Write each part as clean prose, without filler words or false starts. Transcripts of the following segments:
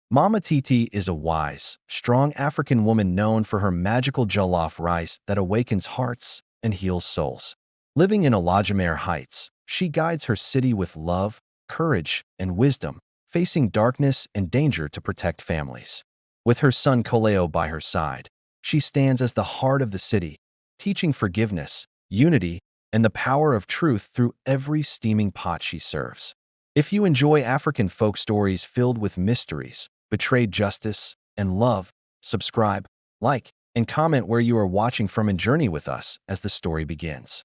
Mama Títí is a wise, strong African woman known for her magical jollof rice that awakens hearts and heals souls. Living in Ọlódùmarè Heights, she guides her city with love, courage, and wisdom, facing darkness and danger to protect families. With her son Koleo by her side, she stands as the heart of the city, teaching forgiveness, unity, and the power of truth through every steaming pot she serves. If you enjoy African folk stories filled with mysteries, betrayed justice, and love, subscribe, like, and comment where you are watching from and journey with us as the story begins.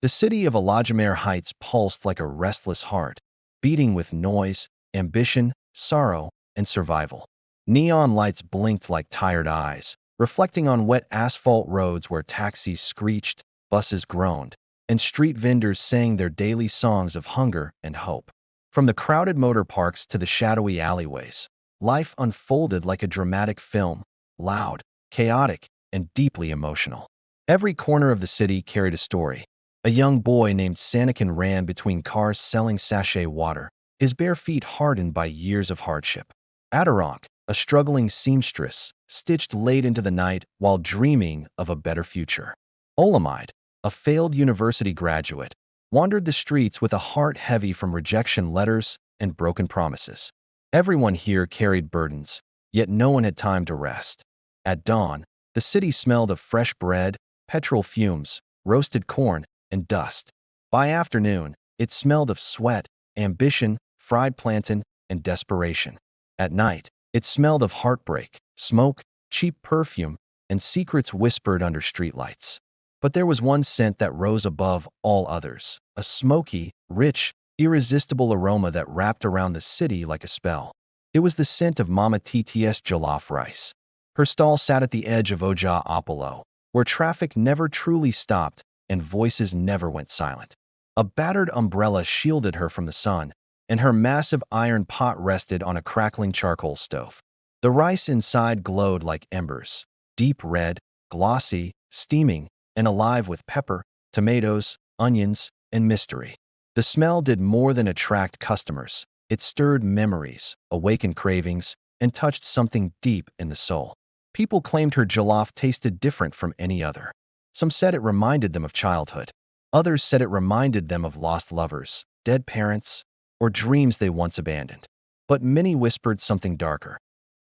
The city of Ọlódùmarè Heights pulsed like a restless heart, beating with noise, ambition, sorrow, and survival. Neon lights blinked like tired eyes, reflecting on wet asphalt roads where taxis screeched, buses groaned, and street vendors sang their daily songs of hunger and hope. From the crowded motor parks to the shadowy alleyways, life unfolded like a dramatic film, loud, chaotic, and deeply emotional. Every corner of the city carried a story. A young boy named Sanakin ran between cars selling sachet water, his bare feet hardened by years of hardship. Adirond, a struggling seamstress, stitched late into the night while dreaming of a better future. Olamide, a failed university graduate, wandered the streets with a heart heavy from rejection letters and broken promises. Everyone here carried burdens, yet no one had time to rest. At dawn, the city smelled of fresh bread, petrol fumes, roasted corn, and dust. By afternoon, it smelled of sweat, ambition, fried plantain, and desperation. At night, it smelled of heartbreak, smoke, cheap perfume, and secrets whispered under streetlights. But there was one scent that rose above all others, a smoky, rich, irresistible aroma that wrapped around the city like a spell. It was the scent of Mama Títí's jollof rice. Her stall sat at the edge of Oja Apollo, where traffic never truly stopped and voices never went silent. A battered umbrella shielded her from the sun, and her massive iron pot rested on a crackling charcoal stove. The rice inside glowed like embers, deep red, glossy, steaming, and alive with pepper, tomatoes, onions, and mystery. The smell did more than attract customers. It stirred memories, awakened cravings, and touched something deep in the soul. People claimed her jollof tasted different from any other. Some said it reminded them of childhood. Others said it reminded them of lost lovers, dead parents, or dreams they once abandoned. But many whispered something darker.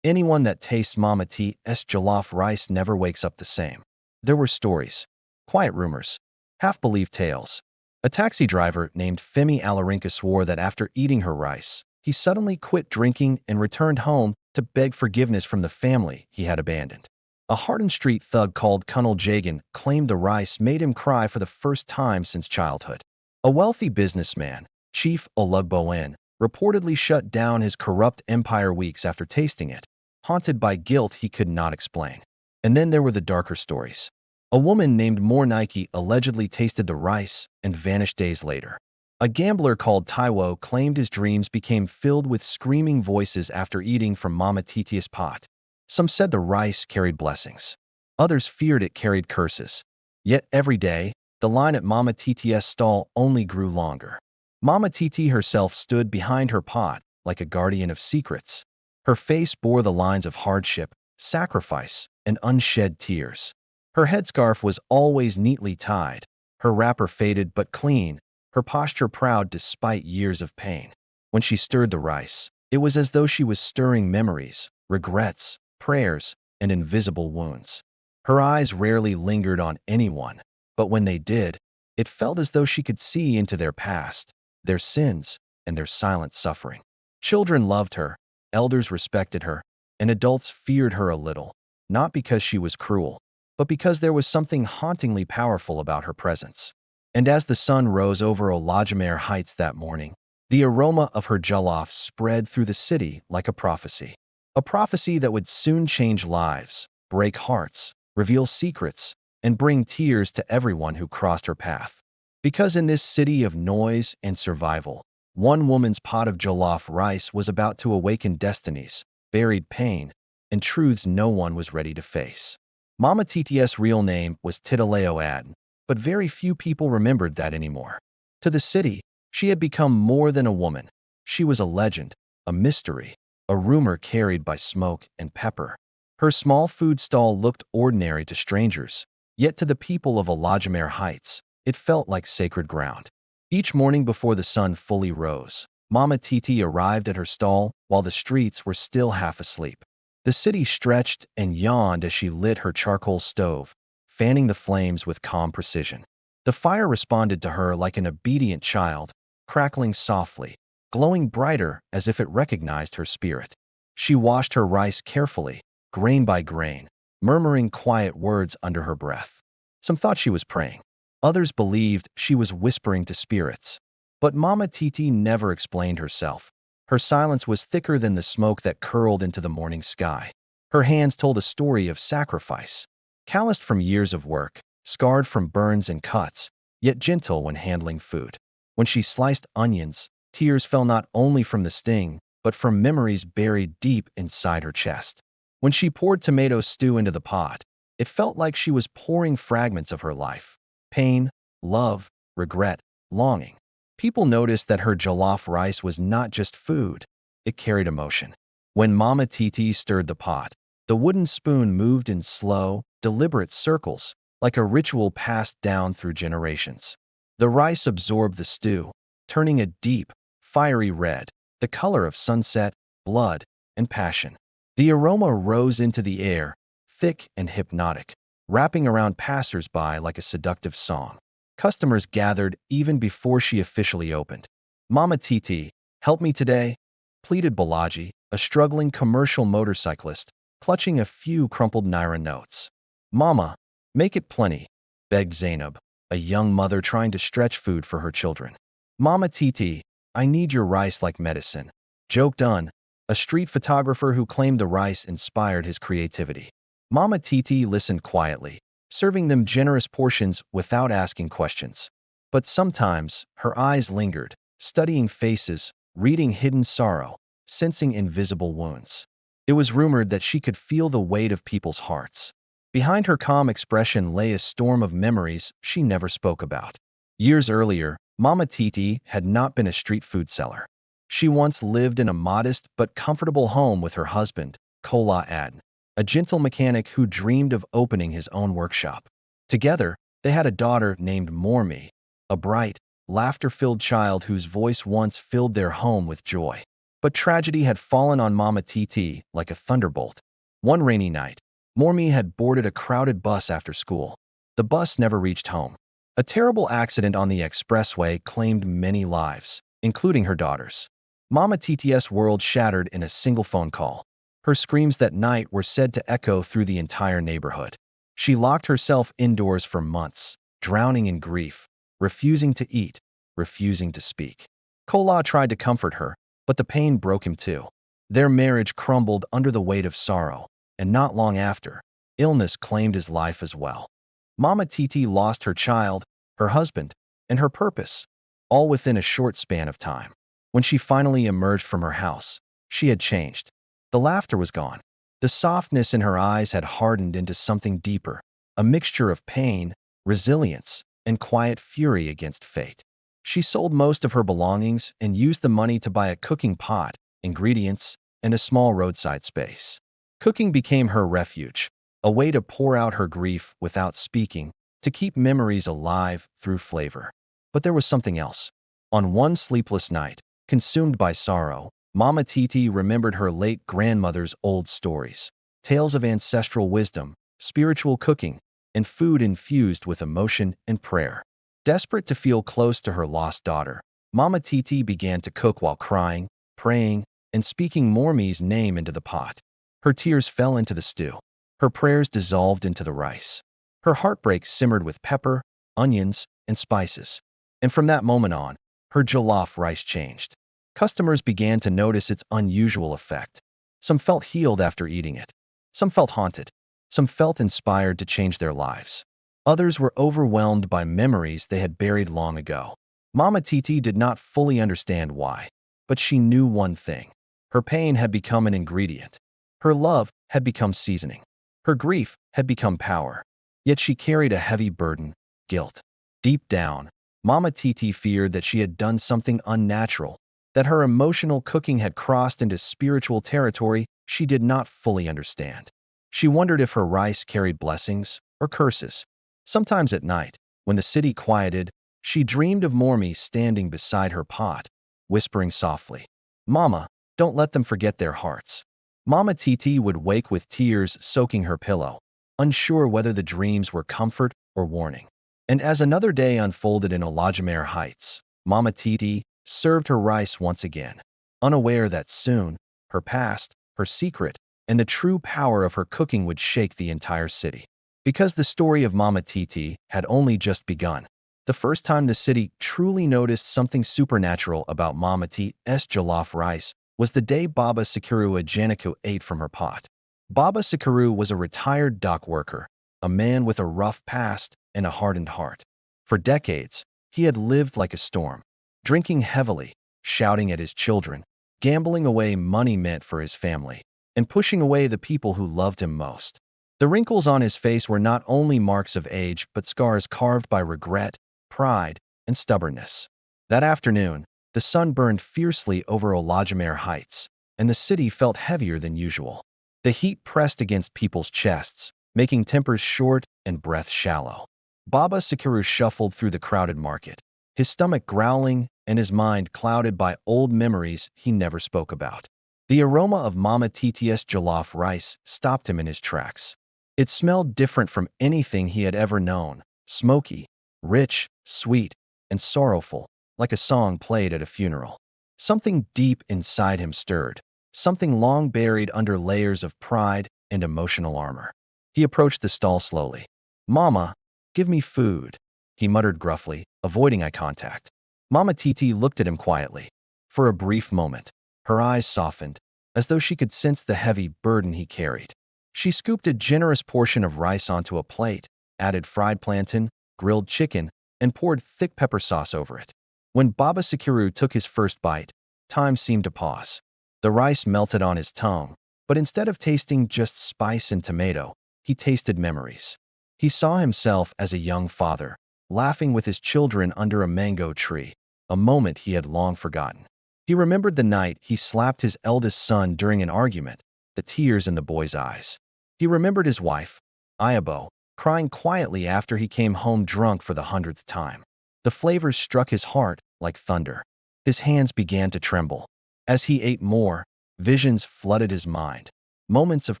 Anyone that tastes Mama T's jollof rice never wakes up the same. There were stories, quiet rumors, half-believed tales. A taxi driver named Femi Alarinka swore that after eating her rice, he suddenly quit drinking and returned home to beg forgiveness from the family he had abandoned. A hardened street thug called Kunal Jagan claimed the rice made him cry for the first time since childhood. A wealthy businessman, Chief Olugboen, reportedly shut down his corrupt empire weeks after tasting it, haunted by guilt he could not explain. And then there were the darker stories. A woman named Mornike allegedly tasted the rice and vanished days later. A gambler called Taiwo claimed his dreams became filled with screaming voices after eating from Mama Títí's pot. Some said the rice carried blessings. Others feared it carried curses. Yet every day, the line at Mama Títí's stall only grew longer. Mama Títí herself stood behind her pot like a guardian of secrets. Her face bore the lines of hardship, sacrifice, and unshed tears. Her headscarf was always neatly tied, her wrapper faded but clean, her posture proud despite years of pain. When she stirred the rice, it was as though she was stirring memories, regrets, prayers, and invisible wounds. Her eyes rarely lingered on anyone, but when they did, it felt as though she could see into their past, their sins, and their silent suffering. Children loved her, elders respected her, and adults feared her a little, not because she was cruel, but because there was something hauntingly powerful about her presence. And as the sun rose over Ọlódùmarè Heights that morning, the aroma of her jollof spread through the city like a prophecy. A prophecy that would soon change lives, break hearts, reveal secrets, and bring tears to everyone who crossed her path. Because in this city of noise and survival, one woman's pot of jollof rice was about to awaken destinies, buried pain, and truths no one was ready to face. Mama Títí's real name was Titileo Ad, but very few people remembered that anymore. To the city, she had become more than a woman. She was a legend, a mystery, a rumor carried by smoke and pepper. Her small food stall looked ordinary to strangers, yet to the people of Ọlódùmarè Heights, it felt like sacred ground. Each morning before the sun fully rose, Mama Títí arrived at her stall while the streets were still half asleep. The city stretched and yawned as she lit her charcoal stove, fanning the flames with calm precision. The fire responded to her like an obedient child, crackling softly, glowing brighter as if it recognized her spirit. She washed her rice carefully, grain by grain, murmuring quiet words under her breath. Some thought she was praying. Others believed she was whispering to spirits. But Mama Títí never explained herself. Her silence was thicker than the smoke that curled into the morning sky. Her hands told a story of sacrifice, calloused from years of work, scarred from burns and cuts, yet gentle when handling food. When she sliced onions, tears fell not only from the sting, but from memories buried deep inside her chest. When she poured tomato stew into the pot, it felt like she was pouring fragments of her life: pain, love, regret, longing. People noticed that her jollof rice was not just food, it carried emotion. When Mama Títí stirred the pot, the wooden spoon moved in slow, deliberate circles, like a ritual passed down through generations. The rice absorbed the stew, turning a deep, fiery red, the color of sunset, blood, and passion. The aroma rose into the air, thick and hypnotic, wrapping around passers-by like a seductive song. Customers gathered even before she officially opened. "Mama Títí, help me today," pleaded Balaji, a struggling commercial motorcyclist, clutching a few crumpled naira notes. "Mama, make it plenty," begged Zainab, a young mother trying to stretch food for her children. "Mama Títí, I need your rice like medicine," joked Un, a street photographer who claimed the rice inspired his creativity. Mama Títí listened quietly, serving them generous portions without asking questions. But sometimes her eyes lingered, studying faces, reading hidden sorrow, sensing invisible wounds. It was rumored that she could feel the weight of people's hearts. Behind her calm expression lay a storm of memories she never spoke about. Years earlier, Mama Títí had not been a street food seller. She once lived in a modest but comfortable home with her husband, Kola Adn, a gentle mechanic who dreamed of opening his own workshop. Together, they had a daughter named Mormi, a bright, laughter-filled child whose voice once filled their home with joy. But tragedy had fallen on Mama Títí like a thunderbolt. One rainy night, Mormi had boarded a crowded bus after school. The bus never reached home. A terrible accident on the expressway claimed many lives, including her daughter's. Mama Títí's world shattered in a single phone call. Her screams that night were said to echo through the entire neighborhood. She locked herself indoors for months, drowning in grief, refusing to eat, refusing to speak. Kola tried to comfort her, but the pain broke him too. Their marriage crumbled under the weight of sorrow, and not long after, illness claimed his life as well. Mama Títí lost her child, her husband, and her purpose, all within a short span of time. When she finally emerged from her house, she had changed. The laughter was gone. The softness in her eyes had hardened into something deeper, a mixture of pain, resilience, and quiet fury against fate. She sold most of her belongings and used the money to buy a cooking pot, ingredients, and a small roadside space. Cooking became her refuge, a way to pour out her grief without speaking, to keep memories alive through flavor. But there was something else. On one sleepless night, consumed by sorrow, Mama Títí remembered her late grandmother's old stories, tales of ancestral wisdom, spiritual cooking, and food infused with emotion and prayer. Desperate to feel close to her lost daughter, Mama Títí began to cook while crying, praying, and speaking Mormi's name into the pot. Her tears fell into the stew. Her prayers dissolved into the rice. Her heartbreak simmered with pepper, onions, and spices. And from that moment on, her jollof rice changed. Customers began to notice its unusual effect. Some felt healed after eating it. Some felt haunted. Some felt inspired to change their lives. Others were overwhelmed by memories they had buried long ago. Mama Títí did not fully understand why, but she knew one thing. Her pain had become an ingredient. Her love had become seasoning. Her grief had become power. Yet she carried a heavy burden, guilt. Deep down, Mama Títí feared that she had done something unnatural, That her emotional cooking had crossed into spiritual territory she did not fully understand. She wondered if her rice carried blessings or curses. Sometimes at night, when the city quieted, she dreamed of Mormi standing beside her pot, whispering softly, "Mama, don't let them forget their hearts." Mama Títí would wake with tears soaking her pillow, unsure whether the dreams were comfort or warning. And as another day unfolded in Ọlódùmarè Heights, Mama Títí served her rice once again, unaware that soon, her past, her secret, and the true power of her cooking would shake the entire city. Because the story of Mama Títí had only just begun, the first time the city truly noticed something supernatural about Mama Títí's jollof rice was the day Baba Sikaru Ajanaku ate from her pot. Baba Sikaru was a retired dock worker, a man with a rough past and a hardened heart. For decades, he had lived like a storm, drinking heavily, shouting at his children, gambling away money meant for his family, and pushing away the people who loved him most. The wrinkles on his face were not only marks of age but scars carved by regret, pride, and stubbornness. That afternoon, the sun burned fiercely over Ọlódùmarè Heights, and the city felt heavier than usual. The heat pressed against people's chests, making tempers short and breath shallow. Baba Sikaru shuffled through the crowded market, his stomach growling and his mind clouded by old memories he never spoke about. The aroma of Mama Títí's jollof rice stopped him in his tracks. It smelled different from anything he had ever known, smoky, rich, sweet, and sorrowful, like a song played at a funeral. Something deep inside him stirred, something long buried under layers of pride and emotional armor. He approached the stall slowly. "Mama, give me food," he muttered gruffly, avoiding eye contact. Mama Títí looked at him quietly. For a brief moment, her eyes softened, as though she could sense the heavy burden he carried. She scooped a generous portion of rice onto a plate, added fried plantain, grilled chicken, and poured thick pepper sauce over it. When Baba Sikaru took his first bite, time seemed to pause. The rice melted on his tongue, but instead of tasting just spice and tomato, he tasted memories. He saw himself as a young father, laughing with his children under a mango tree, a moment he had long forgotten. He remembered the night he slapped his eldest son during an argument, the tears in the boy's eyes. He remembered his wife, Ayabo, crying quietly after he came home drunk for the 100th time. The flavors struck his heart like thunder. His hands began to tremble. As he ate more, visions flooded his mind. Moments of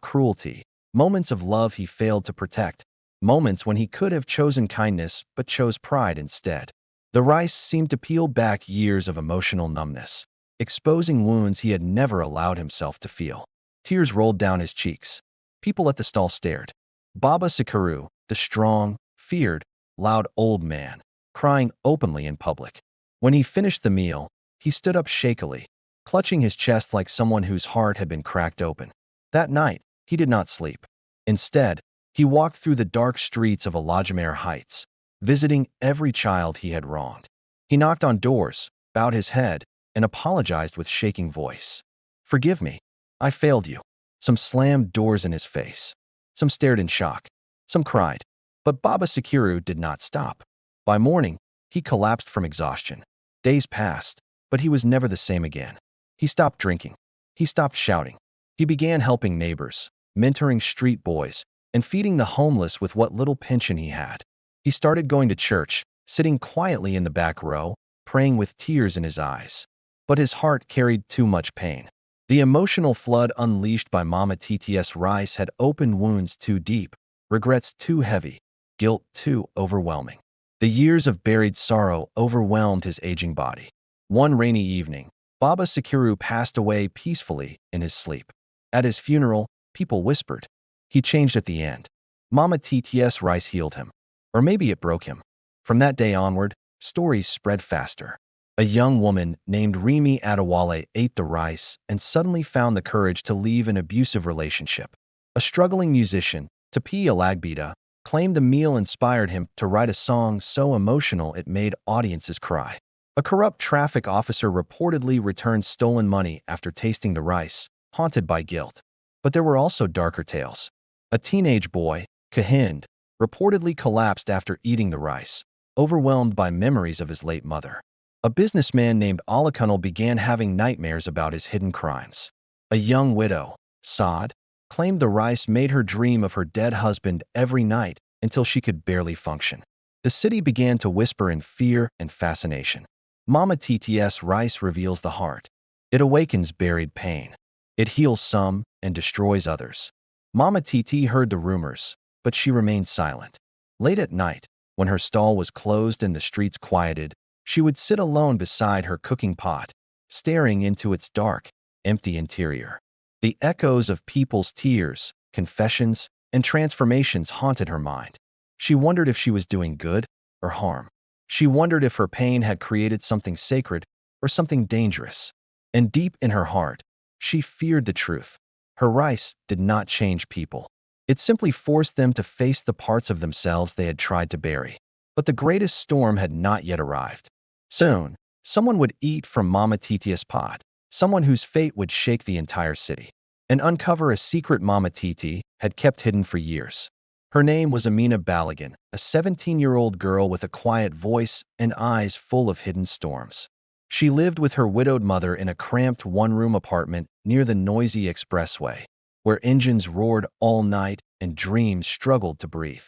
cruelty, moments of love he failed to protect, moments when he could have chosen kindness but chose pride instead. The rice seemed to peel back years of emotional numbness, exposing wounds he had never allowed himself to feel. Tears rolled down his cheeks. People at the stall stared. Baba Sikaru, the strong, feared, loud old man, crying openly in public. When he finished the meal, he stood up shakily, clutching his chest like someone whose heart had been cracked open. That night, he did not sleep. Instead, he walked through the dark streets of Ọlódùmarè Heights, visiting every child he had wronged. He knocked on doors, bowed his head, and apologized with shaking voice. "Forgive me. I failed you." Some slammed doors in his face. Some stared in shock. Some cried. But Baba Sikaru did not stop. By morning, he collapsed from exhaustion. Days passed, but he was never the same again. He stopped drinking. He stopped shouting. He began helping neighbors, mentoring street boys, and feeding the homeless with what little pension he had. He started going to church, sitting quietly in the back row, praying with tears in his eyes. But his heart carried too much pain. The emotional flood unleashed by Mama Títí's rice had opened wounds too deep, regrets too heavy, guilt too overwhelming. The years of buried sorrow overwhelmed his aging body. One rainy evening, Baba Sikaru passed away peacefully in his sleep. At his funeral, people whispered. He changed at the end. Mama Títí's rice healed him. Or maybe it broke him. From that day onward, stories spread faster. A young woman named Rimi Adewale ate the rice and suddenly found the courage to leave an abusive relationship. A struggling musician, Tapi Alagbida, claimed the meal inspired him to write a song so emotional it made audiences cry. A corrupt traffic officer reportedly returned stolen money after tasting the rice, haunted by guilt. But there were also darker tales. A teenage boy, Kahind, reportedly collapsed after eating the rice, overwhelmed by memories of his late mother. A businessman named Olakunal began having nightmares about his hidden crimes. A young widow, Saad, claimed the rice made her dream of her dead husband every night until she could barely function. The city began to whisper in fear and fascination. Mama Títí's rice reveals the heart. It awakens buried pain. It heals some and destroys others. Mama Títí heard the rumors, but she remained silent. Late at night, when her stall was closed and the streets quieted, she would sit alone beside her cooking pot, staring into its dark, empty interior. The echoes of people's tears, confessions, and transformations haunted her mind. She wondered if she was doing good or harm. She wondered if her pain had created something sacred or something dangerous. And deep in her heart, she feared the truth. Her rice did not change people. It simply forced them to face the parts of themselves they had tried to bury. But the greatest storm had not yet arrived. Soon, someone would eat from Mama Títí's pot, someone whose fate would shake the entire city, and uncover a secret Mama Títí had kept hidden for years. Her name was Amina Balagan, a 17-year-old girl with a quiet voice and eyes full of hidden storms. She lived with her widowed mother in a cramped one-room apartment near the noisy expressway, where engines roared all night and dreams struggled to breathe.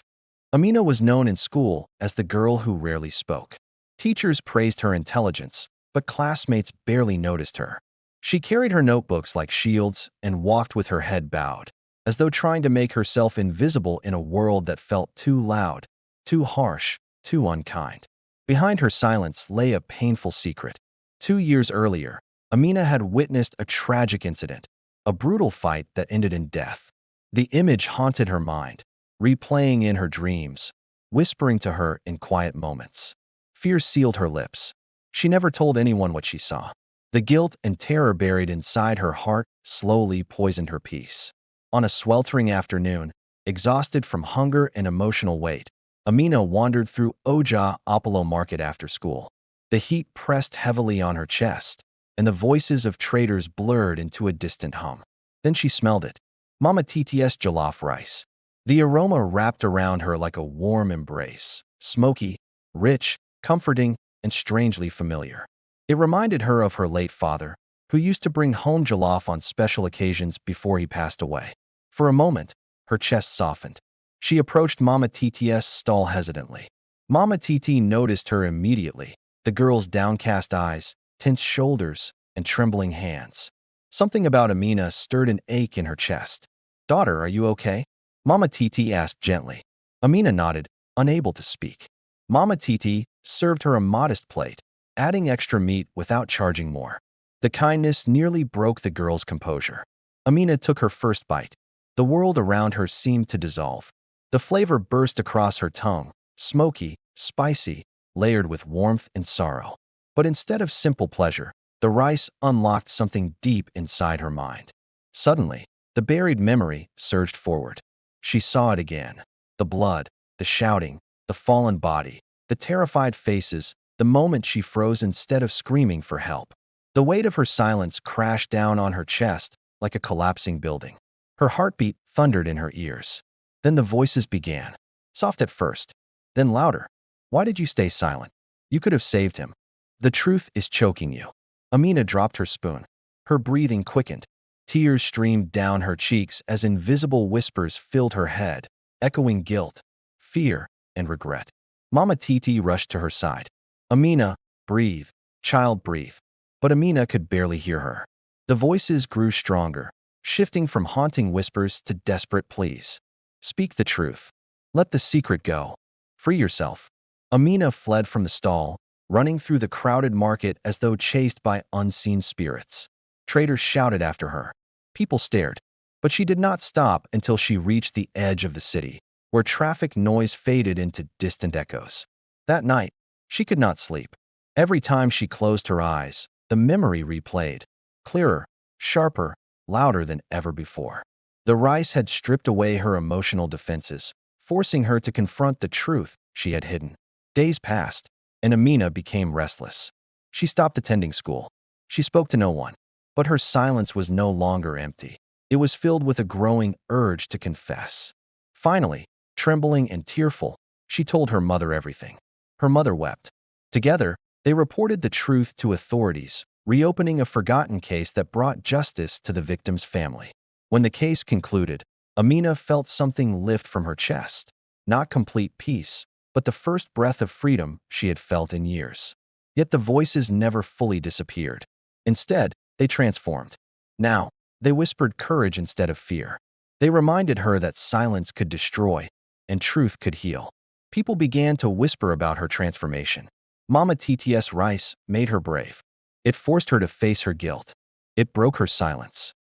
Amina was known in school as the girl who rarely spoke. Teachers praised her intelligence, but classmates barely noticed her. She carried her notebooks like shields and walked with her head bowed, as though trying to make herself invisible in a world that felt too loud, too harsh, too unkind. Behind her silence lay a painful secret. 2 years earlier, Amina had witnessed a tragic incident, a brutal fight that ended in death. The image haunted her mind, replaying in her dreams, whispering to her in quiet moments. Fear sealed her lips. She never told anyone what she saw. The guilt and terror buried inside her heart slowly poisoned her peace. On a sweltering afternoon, exhausted from hunger and emotional weight, Amina wandered through Oja Apollo Market after school. The heat pressed heavily on her chest, and the voices of traders blurred into a distant hum. Then she smelled it. Mama Títí's jollof rice. The aroma wrapped around her like a warm embrace, smoky, rich, comforting, and strangely familiar. It reminded her of her late father, who used to bring home jollof on special occasions before he passed away. For a moment, her chest softened. She approached Mama Títí's stall hesitantly. Mama Títí noticed her immediately, the girl's downcast eyes, tense shoulders, and trembling hands. Something about Amina stirred an ache in her chest. "Daughter, are you okay?" Mama Títí asked gently. Amina nodded, unable to speak. Mama Títí served her a modest plate, adding extra meat without charging more. The kindness nearly broke the girl's composure. Amina took her first bite. The world around her seemed to dissolve. The flavor burst across her tongue, smoky, spicy, layered with warmth and sorrow. But instead of simple pleasure, the rice unlocked something deep inside her mind. Suddenly, the buried memory surged forward. She saw it again. The blood, the shouting, the fallen body, the terrified faces, the moment she froze instead of screaming for help. The weight of her silence crashed down on her chest like a collapsing building. Her heartbeat thundered in her ears. Then the voices began, soft at first, then louder. "Why did you stay silent? You could have saved him. The truth is choking you." Amina dropped her spoon. Her breathing quickened. Tears streamed down her cheeks as invisible whispers filled her head, echoing guilt, fear, and regret. Mama Títí rushed to her side. "Amina, breathe. Child, breathe." But Amina could barely hear her. The voices grew stronger, shifting from haunting whispers to desperate pleas. "Speak the truth. Let the secret go. Free yourself." Amina fled from the stall, running through the crowded market as though chased by unseen spirits. Traders shouted after her. People stared. But she did not stop until she reached the edge of the city, where traffic noise faded into distant echoes. That night, she could not sleep. Every time she closed her eyes, the memory replayed, clearer, sharper, louder than ever before. The rice had stripped away her emotional defenses, forcing her to confront the truth she had hidden. Days passed, and Amina became restless. She stopped attending school. She spoke to no one. But her silence was no longer empty. It was filled with a growing urge to confess. Finally, trembling and tearful, she told her mother everything. Her mother wept. Together, They reported the truth to authorities, reopening a forgotten case that brought justice to the victim's family. When the case concluded, Amina felt something lift from her chest. Not complete peace, but the first breath of freedom she had felt in years. Yet the voices never fully disappeared. Instead, they transformed. Now, they whispered courage instead of fear. They reminded her that silence could destroy and truth could heal. People began to whisper about her transformation. Mama Títí's rice made her brave. It forced her to face her guilt. It broke her silence.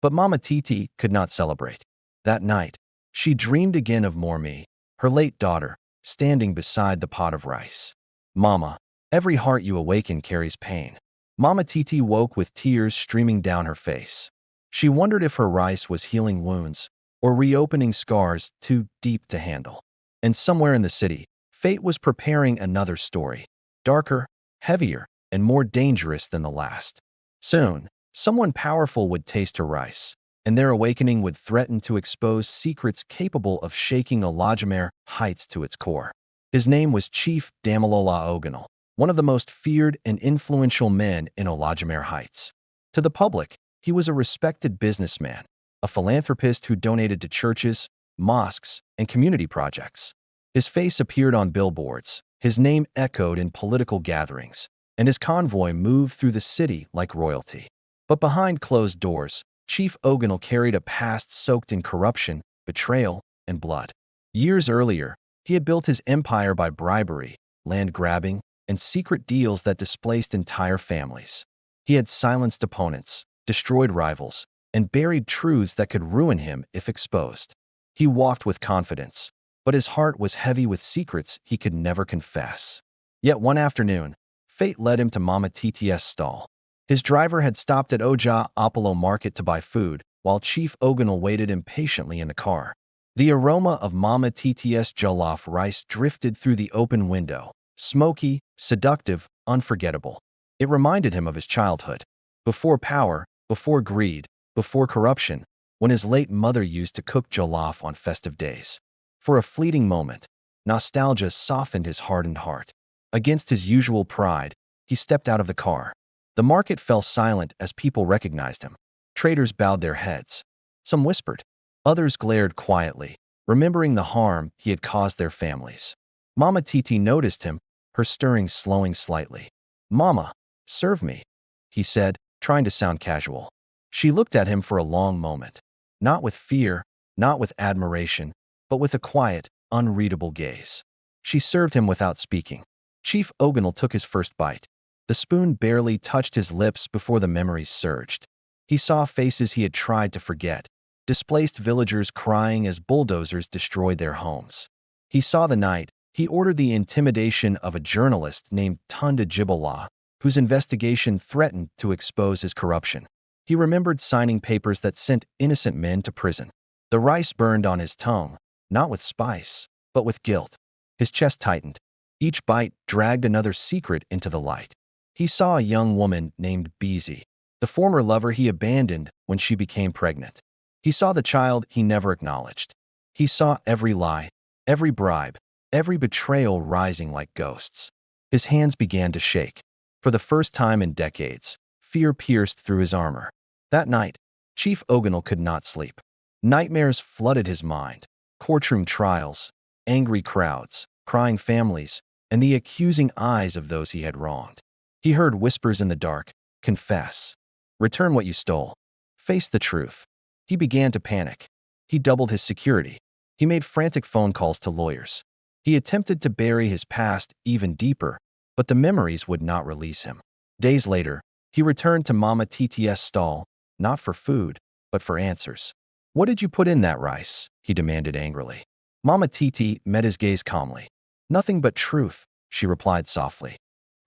But Mama Títí could not celebrate. That night, she dreamed again of Mormi, her late daughter, standing beside the pot of rice. Mama, every heart you awaken carries pain. Mama Títí woke with tears streaming down her face. She wondered if her rice was healing wounds or reopening scars too deep to handle. And somewhere in the city, fate was preparing another story, darker, heavier, and more dangerous than the last. Soon, someone powerful would taste her rice, and their awakening would threaten to expose secrets capable of shaking Ọlódùmarè Heights to its core. His name was Chief Damilola Ogunal, one of the most feared and influential men in Ọlódùmarè Heights. To the public, he was a respected businessman, a philanthropist who donated to churches, mosques, and community projects. His face appeared on billboards, his name echoed in political gatherings, and his convoy moved through the city like royalty. But behind closed doors, Chief Ogunal carried a past soaked in corruption, betrayal, and blood. Years earlier, he had built his empire by bribery, land grabbing, and secret deals that displaced entire families. He had silenced opponents, destroyed rivals, and buried truths that could ruin him if exposed. He walked with confidence, but his heart was heavy with secrets he could never confess. Yet one afternoon, fate led him to Mama Títí's stall. His driver had stopped at Oja Apollo Market to buy food, while Chief Ogunal waited impatiently in the car. The aroma of Mama Títí's jollof rice drifted through the open window, smoky, seductive, unforgettable. It reminded him of his childhood. Before power, before greed, before corruption, when his late mother used to cook jollof on festive days. For a fleeting moment, nostalgia softened his hardened heart. Against his usual pride, he stepped out of the car. The market fell silent as people recognized him. Traders bowed their heads. Some whispered. Others glared quietly, remembering the harm he had caused their families. Mama Títí noticed him, her stirring slowing slightly. "Mama, serve me," he said, trying to sound casual. She looked at him for a long moment, not with fear, not with admiration, but with a quiet, unreadable gaze. She served him without speaking. Chief Ogunal took his first bite. The spoon barely touched his lips before the memories surged. He saw faces he had tried to forget, displaced villagers crying as bulldozers destroyed their homes. He saw the night he ordered the intimidation of a journalist named Tunda Jibola, whose investigation threatened to expose his corruption. He remembered signing papers that sent innocent men to prison. The rice burned on his tongue, not with spice, but with guilt. His chest tightened. Each bite dragged another secret into the light. He saw a young woman named Bizi, the former lover he abandoned when she became pregnant. He saw the child he never acknowledged. He saw every lie, every bribe, every betrayal rising like ghosts. His hands began to shake. For the first time in decades, fear pierced through his armor. That night, Chief Ogunal could not sleep. Nightmares flooded his mind. Courtroom trials, angry crowds, crying families, and the accusing eyes of those he had wronged. He heard whispers in the dark. Confess. Return what you stole. Face the truth. He began to panic. He doubled his security. He made frantic phone calls to lawyers. He attempted to bury his past even deeper, but the memories would not release him. Days later, he returned to Mama Títí's stall, not for food, but for answers. "What did you put in that rice?" he demanded angrily. Mama Títí met his gaze calmly. "Nothing but truth," she replied softly.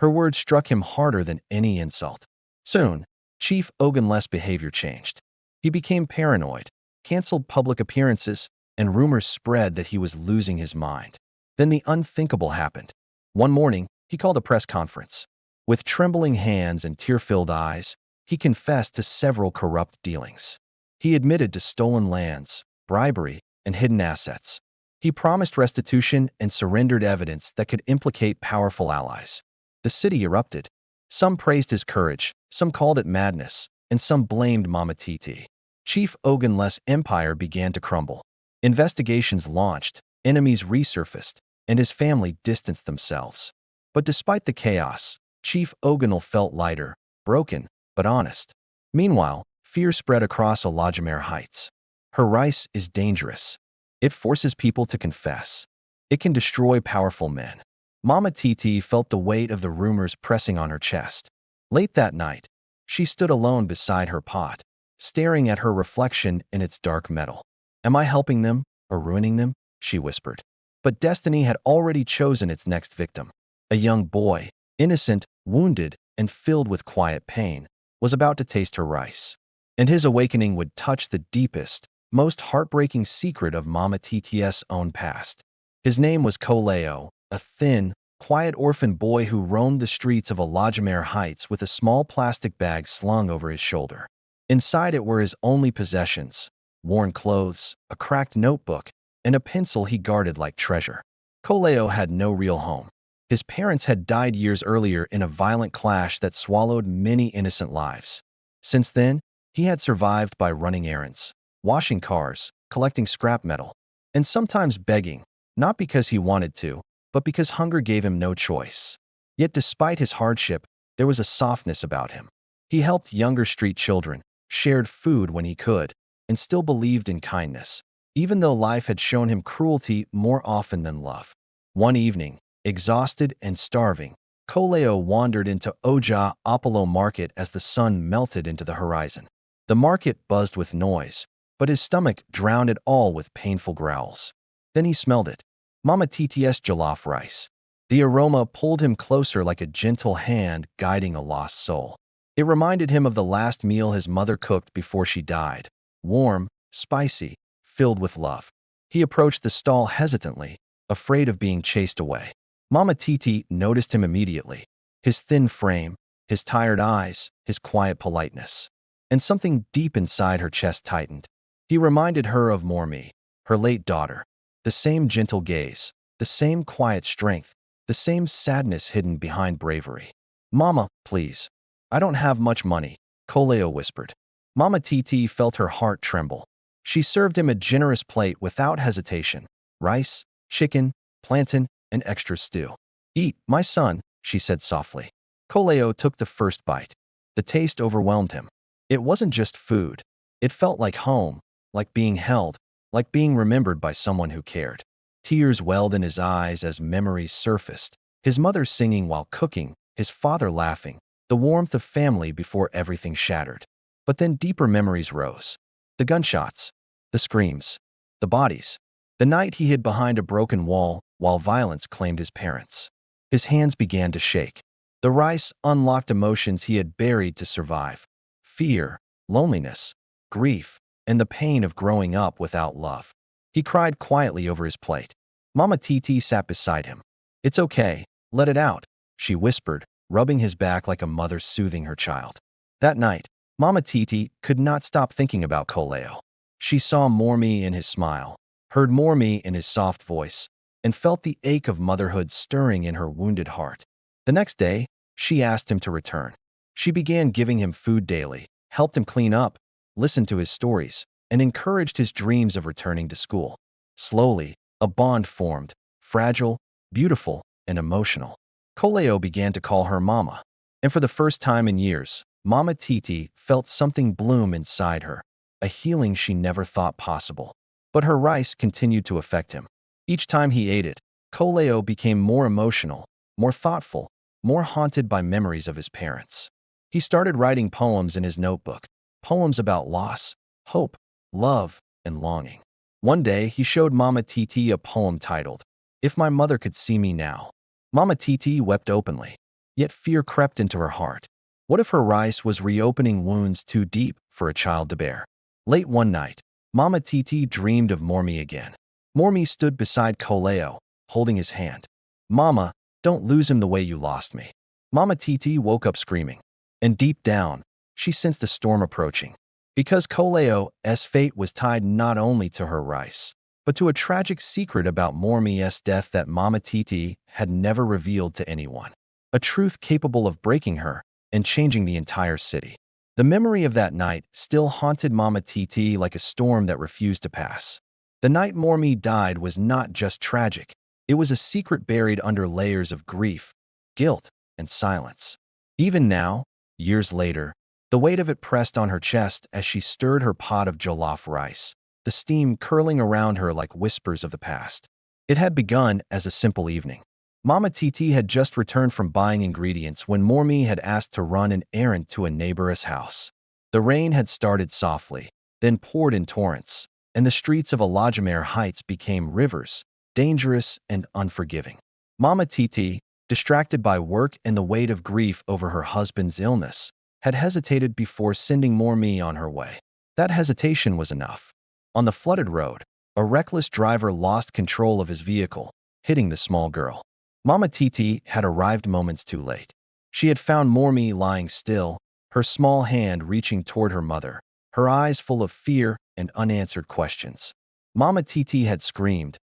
Her words struck him harder than any insult. Soon, Chief Ogunal's behavior changed. He became paranoid, canceled public appearances, and rumors spread that he was losing his mind. Then the unthinkable happened. One morning, he called a press conference. With trembling hands and tear-filled eyes, he confessed to several corrupt dealings. He admitted to stolen lands, bribery, and hidden assets. He promised restitution and surrendered evidence that could implicate powerful allies. The city erupted. Some praised his courage, some called it madness, and some blamed Mama Títí. Chief Ogunle's empire began to crumble. Investigations launched, enemies resurfaced, and his family distanced themselves. But despite the chaos, Chief Ogunle felt lighter, broken, but honest. Meanwhile, fear spread across Ọlódùmarè Heights. Her rice is dangerous. It forces people to confess. It can destroy powerful men. Mama Títí felt the weight of the rumors pressing on her chest. Late that night, she stood alone beside her pot, staring at her reflection in its dark metal. "Am I helping them or ruining them?" she whispered. But destiny had already chosen its next victim. A young boy, innocent, wounded, and filled with quiet pain, was about to taste her rice. And his awakening would touch the deepest, most heartbreaking secret of Mama Títí's own past. His name was Láyọ, a thin, quiet orphan boy who roamed the streets of Ọlódùmarè Heights with a small plastic bag slung over his shoulder. Inside it were his only possessions: worn clothes, a cracked notebook, and a pencil he guarded like treasure. Láyọ had no real home. His parents had died years earlier in a violent clash that swallowed many innocent lives. Since then, he had survived by running errands, washing cars, collecting scrap metal, and sometimes begging, not because he wanted to, but because hunger gave him no choice. Yet despite his hardship, there was a softness about him. He helped younger street children, shared food when he could, and still believed in kindness, even though life had shown him cruelty more often than love. One evening, exhausted and starving, Láyọ wandered into Ọjà Apollo Market as the sun melted into the horizon. The market buzzed with noise, but his stomach drowned it all with painful growls. Then he smelled it. Mama Títí's jollof rice. The aroma pulled him closer like a gentle hand guiding a lost soul. It reminded him of the last meal his mother cooked before she died. Warm, spicy, filled with love. He approached the stall hesitantly, afraid of being chased away. Mama Títí noticed him immediately. His thin frame, his tired eyes, his quiet politeness. And something deep inside her chest tightened. He reminded her of Mormi, her late daughter. The same gentle gaze, the same quiet strength, the same sadness hidden behind bravery. "Mama, please. I don't have much money," Láyọ whispered. Mama Títí felt her heart tremble. She served him a generous plate without hesitation: rice, chicken, plantain, and extra stew. "Eat, my son," she said softly. Láyọ took the first bite. The taste overwhelmed him. It wasn't just food. It felt like home, like being held, like being remembered by someone who cared. Tears welled in his eyes as memories surfaced. His mother singing while cooking, his father laughing, the warmth of family before everything shattered. But then deeper memories rose. The gunshots, the screams, the bodies. The night he hid behind a broken wall while violence claimed his parents. His hands began to shake. The rice unlocked emotions he had buried to survive: fear, loneliness, grief, and the pain of growing up without love. He cried quietly over his plate. Mama Títí sat beside him. "It's okay, let it out," she whispered, rubbing his back like a mother soothing her child. That night, Mama Títí could not stop thinking about Láyọ. She saw Mormi in his smile, heard Mormi in his soft voice, and felt the ache of motherhood stirring in her wounded heart. The next day, she asked him to return. She began giving him food daily, helped him clean up, listened to his stories, and encouraged his dreams of returning to school. Slowly, a bond formed, fragile, beautiful, and emotional. Láyọ began to call her Mama, and for the first time in years, Mama Títí felt something bloom inside her, a healing she never thought possible. But her rice continued to affect him. Each time he ate it, Láyọ became more emotional, more thoughtful, more haunted by memories of his parents. He started writing poems in his notebook, poems about loss, hope, love, and longing. One day, he showed Mama Títí a poem titled, "If My Mother Could See Me Now." Mama Títí wept openly, yet fear crept into her heart. What if her rice was reopening wounds too deep for a child to bear? Late one night, Mama Títí dreamed of Mormi again. Mormi stood beside Láyọ, holding his hand. "Mama, don't lose him the way you lost me." Mama Títí woke up screaming, and deep down, she sensed a storm approaching. Because Láyọ's fate was tied not only to her rice, but to a tragic secret about Mormi's death that Mama Títí had never revealed to anyone. a truth capable of breaking her and changing the entire city. The memory of that night still haunted Mama Títí like a storm that refused to pass. The night Mormi died was not just tragic, it was a secret buried under layers of grief, guilt, and silence. Even now, years later, the weight of it pressed on her chest as she stirred her pot of jollof rice, the steam curling around her like whispers of the past. It had begun as a simple evening. Mama Títí had just returned from buying ingredients when Mormi had asked to run an errand to a neighbor's house. The rain had started softly, then poured in torrents, and the streets of Ọlódùmarè Heights became rivers, dangerous and unforgiving. Mama Títí, distracted by work and the weight of grief over her husband's illness, had hesitated before sending Mormi on her way. That hesitation was enough. On the flooded road, a reckless driver lost control of his vehicle, hitting the small girl. Mama Títí had arrived moments too late. She had found Mormi lying still, her small hand reaching toward her mother, her eyes full of fear and unanswered questions. Mama Títí had screamed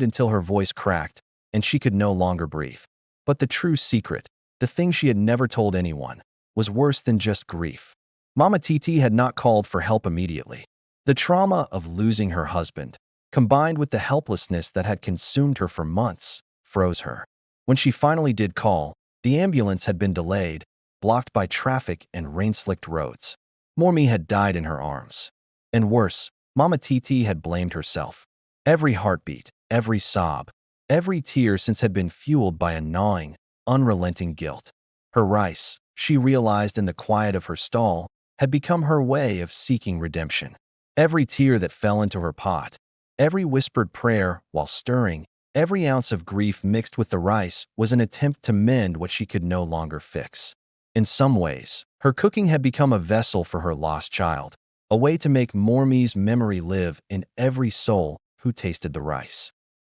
until her voice cracked, and she could no longer breathe. But the true secret, the thing she had never told anyone, was worse than just grief. Mama Títí had not called for help immediately. The trauma of losing her husband, combined with the helplessness that had consumed her for months, froze her. When she finally did call, the ambulance had been delayed, blocked by traffic and rain-slicked roads. Mormi had died in her arms. And worse, Mama Títí had blamed herself. Every heartbeat, every sob, every tear since had been fueled by a gnawing, unrelenting guilt. Her rice, she realized in the quiet of her stall, had become her way of seeking redemption. Every tear that fell into her pot, every whispered prayer while stirring, every ounce of grief mixed with the rice was an attempt to mend what she could no longer fix. In some ways, her cooking had become a vessel for her lost child, a way to make Mormi's memory live in every soul who tasted the rice.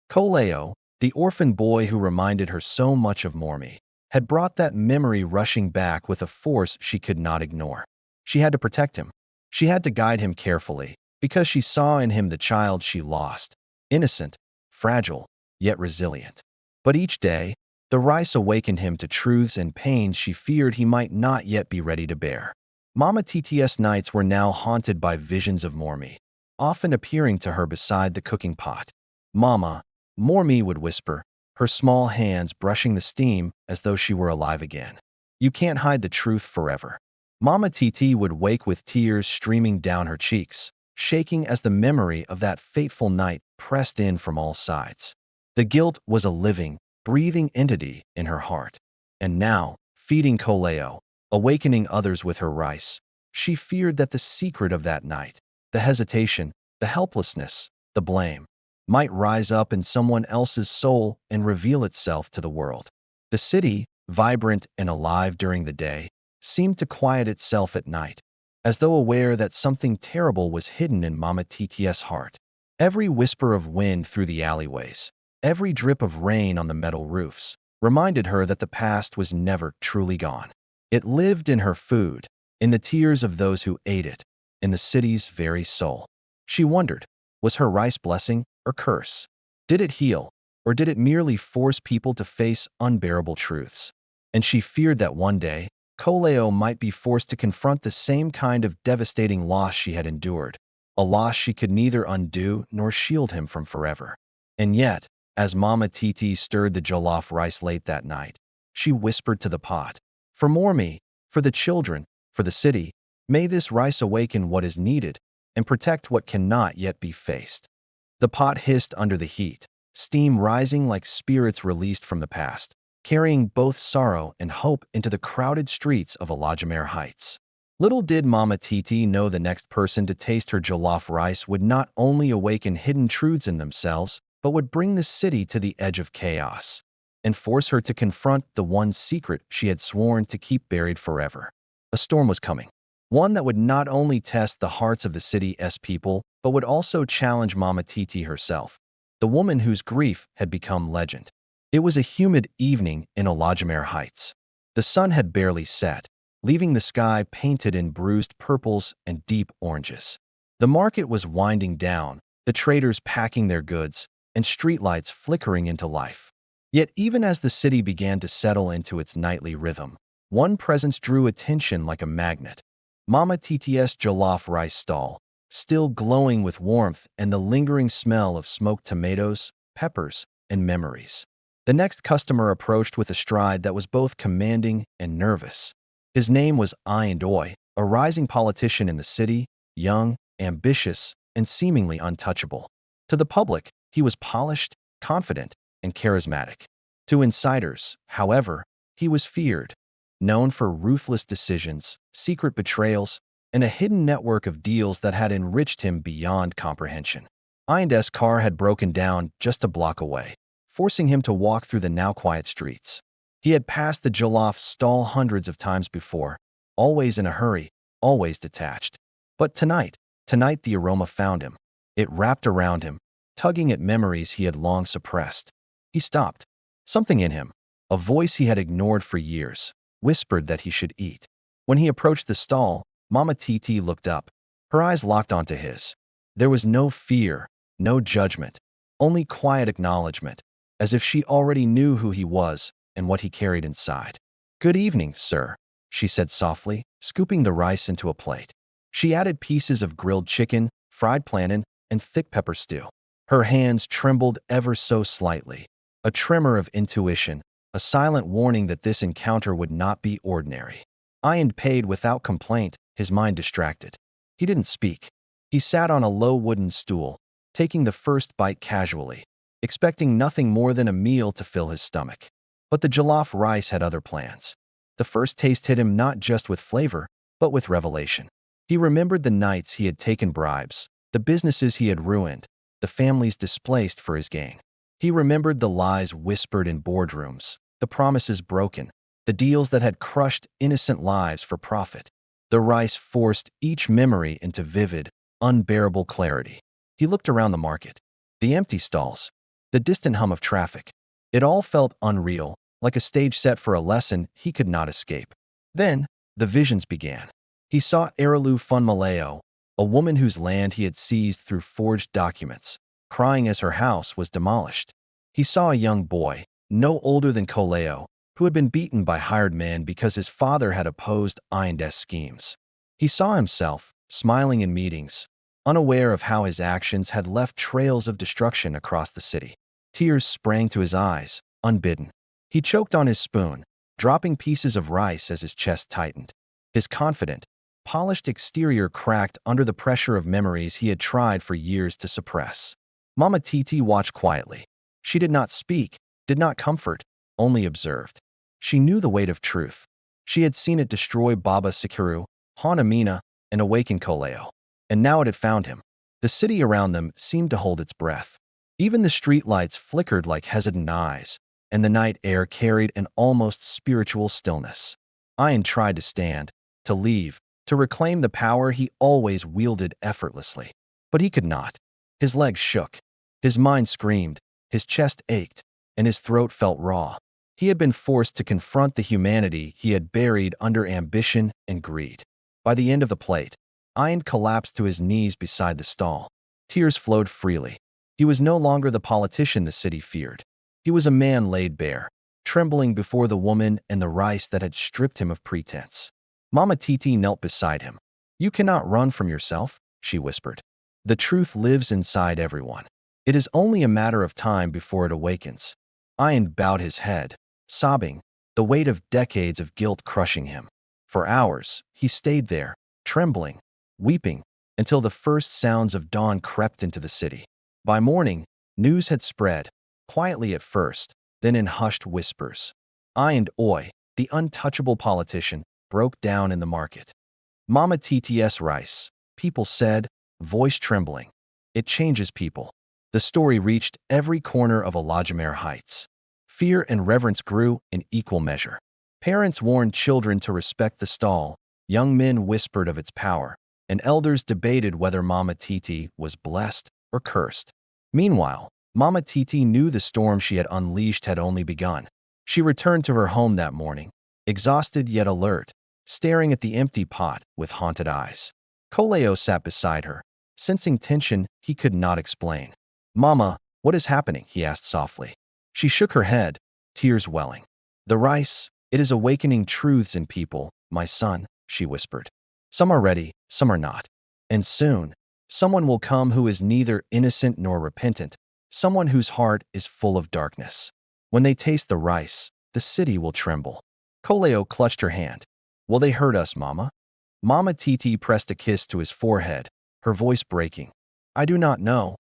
Koleo, the orphan boy who reminded her so much of Mormi, had brought that memory rushing back with a force she could not ignore. She had to protect him. She had to guide him carefully, because she saw in him the child she lost, innocent, fragile, yet resilient. But each day, the rice awakened him to truths and pains she feared he might not yet be ready to bear. Mama Títí's nights were now haunted by visions of Mormi, often appearing to her beside the cooking pot. "Mama," Mormi would whisper, her small hands brushing the steam as though she were alive again. "You can't hide the truth forever." Mama Títí would wake with tears streaming down her cheeks, shaking as the memory of that fateful night pressed in from all sides. The guilt was a living, breathing entity in her heart. And now, feeding Koleo, awakening others with her rice, she feared that the secret of that night, the hesitation, the helplessness, the blame, might rise up in someone else's soul and reveal itself to the world. The city, vibrant and alive during the day, seemed to quiet itself at night, as though aware that something terrible was hidden in Mama Títí's heart. Every whisper of wind through the alleyways, every drip of rain on the metal roofs, reminded her that the past was never truly gone. It lived in her food, in the tears of those who ate it, in the city's very soul. She wondered, was her rice blessing or curse? Did it heal, or did it merely force people to face unbearable truths? And she feared that one day, Koleo might be forced to confront the same kind of devastating loss she had endured, a loss she could neither undo nor shield him from forever. And yet, as Mama Títí stirred the jollof rice late that night, she whispered to the pot, "For Mormi, for the children, for the city, may this rice awaken what is needed and protect what cannot yet be faced." The pot hissed under the heat, steam rising like spirits released from the past, carrying both sorrow and hope into the crowded streets of Ọlódùmarè Heights. Little did Mama Títí know the next person to taste her jollof rice would not only awaken hidden truths in themselves, but would bring the city to the edge of chaos and force her to confront the one secret she had sworn to keep buried forever. A storm was coming, one that would not only test the hearts of the city's people, but would also challenge Mama Títí herself, the woman whose grief had become legend. It was a humid evening in Ọlódùmarè Heights. The sun had barely set, leaving the sky painted in bruised purples and deep oranges. The market was winding down, the traders packing their goods, and streetlights flickering into life. Yet even as the city began to settle into its nightly rhythm, one presence drew attention like a magnet. Mama Títí's jollof rice stall, still glowing with warmth and the lingering smell of smoked tomatoes, peppers, and memories. The next customer approached with a stride that was both commanding and nervous. His name was Oi, a rising politician in the city, young, ambitious, and seemingly untouchable. To the public, he was polished, confident, and charismatic. To insiders, however, he was feared, known for ruthless decisions, secret betrayals, and a hidden network of deals that had enriched him beyond comprehension. O's car had broken down just a block away, forcing him to walk through the now quiet streets. He had passed the jollof stall hundreds of times before, always in a hurry, always detached. But tonight the aroma found him. It wrapped around him, tugging at memories he had long suppressed. He stopped. Something in him, a voice he had ignored for years, whispered that he should eat. When he approached the stall, Mama Títí looked up. Her eyes locked onto his. There was no fear, no judgment, only quiet acknowledgement, as if she already knew who he was and what he carried inside. "Good evening, sir," she said softly, scooping the rice into a plate. She added pieces of grilled chicken, fried plantain, and thick pepper stew. Her hands trembled ever so slightly, a tremor of intuition, a silent warning that this encounter would not be ordinary. Ian paid without complaint, his mind distracted. He didn't speak. He sat on a low wooden stool, taking the first bite casually, expecting nothing more than a meal to fill his stomach. But the jollof rice had other plans. The first taste hit him not just with flavor, but with revelation. He remembered the nights he had taken bribes, the businesses he had ruined, the families displaced for his gain. He remembered the lies whispered in boardrooms, the promises broken, the deals that had crushed innocent lives for profit. The rice forced each memory into vivid, unbearable clarity. He looked around the market. The empty stalls, the distant hum of traffic. It all felt unreal, like a stage set for a lesson he could not escape. Then, the visions began. He saw Arelu Funmaleo, a woman whose land he had seized through forged documents, crying as her house was demolished. He saw a young boy, no older than Koleo, who had been beaten by hired men because his father had opposed Indes schemes. He saw himself, smiling in meetings, unaware of how his actions had left trails of destruction across the city. Tears sprang to his eyes, unbidden. He choked on his spoon, dropping pieces of rice as his chest tightened. His confident, polished exterior cracked under the pressure of memories he had tried for years to suppress. Mama Títí watched quietly. She did not speak, did not comfort, only observed. She knew the weight of truth. She had seen it destroy Baba Sikiru, Hanamina, and awaken Koleo. And now it had found him. The city around them seemed to hold its breath. Even the streetlights flickered like hesitant eyes, and the night air carried an almost spiritual stillness. Ian tried to stand, to leave, to reclaim the power he always wielded effortlessly. But he could not. His legs shook. His mind screamed. His chest ached, and his throat felt raw. He had been forced to confront the humanity he had buried under ambition and greed. By the end of the plate, Ian collapsed to his knees beside the stall. Tears flowed freely. He was no longer the politician the city feared. He was a man laid bare, trembling before the woman and the rice that had stripped him of pretense. Mama Títí knelt beside him. "You cannot run from yourself," she whispered. "The truth lives inside everyone. It is only a matter of time before it awakens." Ian bowed his head, sobbing, the weight of decades of guilt crushing him. For hours, he stayed there, trembling, weeping, until the first sounds of dawn crept into the city. By morning, news had spread, quietly at first, then in hushed whispers. Oi, the untouchable politician, broke down in the market. Mama Títí's rice, people said, voice trembling. It changes people. The story reached every corner of Ọlódùmarè Heights. Fear and reverence grew in equal measure. Parents warned children to respect the stall, young men whispered of its power, and elders debated whether Mama Títí was blessed or cursed. Meanwhile, Mama Títí knew the storm she had unleashed had only begun. She returned to her home that morning, exhausted yet alert, staring at the empty pot with haunted eyes. Koleo sat beside her, sensing tension he could not explain. "Mama, what is happening?" he asked softly. She shook her head, tears welling. The rice, it is awakening truths in people, my son, she whispered. Some are ready, some are not. And soon, someone will come who is neither innocent nor repentant, someone whose heart is full of darkness. When they taste the rice, the city will tremble. Koleo clutched her hand. Will they hurt us, Mama? Mama Títí pressed a kiss to his forehead, her voice breaking. I do not know,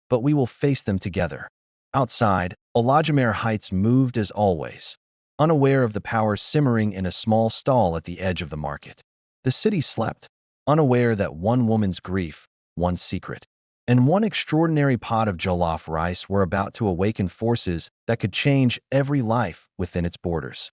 but we will face them together. Outside, Ọlódùmarè Heights moved as always, unaware of the power simmering in a small stall at the edge of the market. The city slept, unaware that one woman's grief, one secret, and one extraordinary pot of jollof rice were about to awaken forces that could change every life within its borders.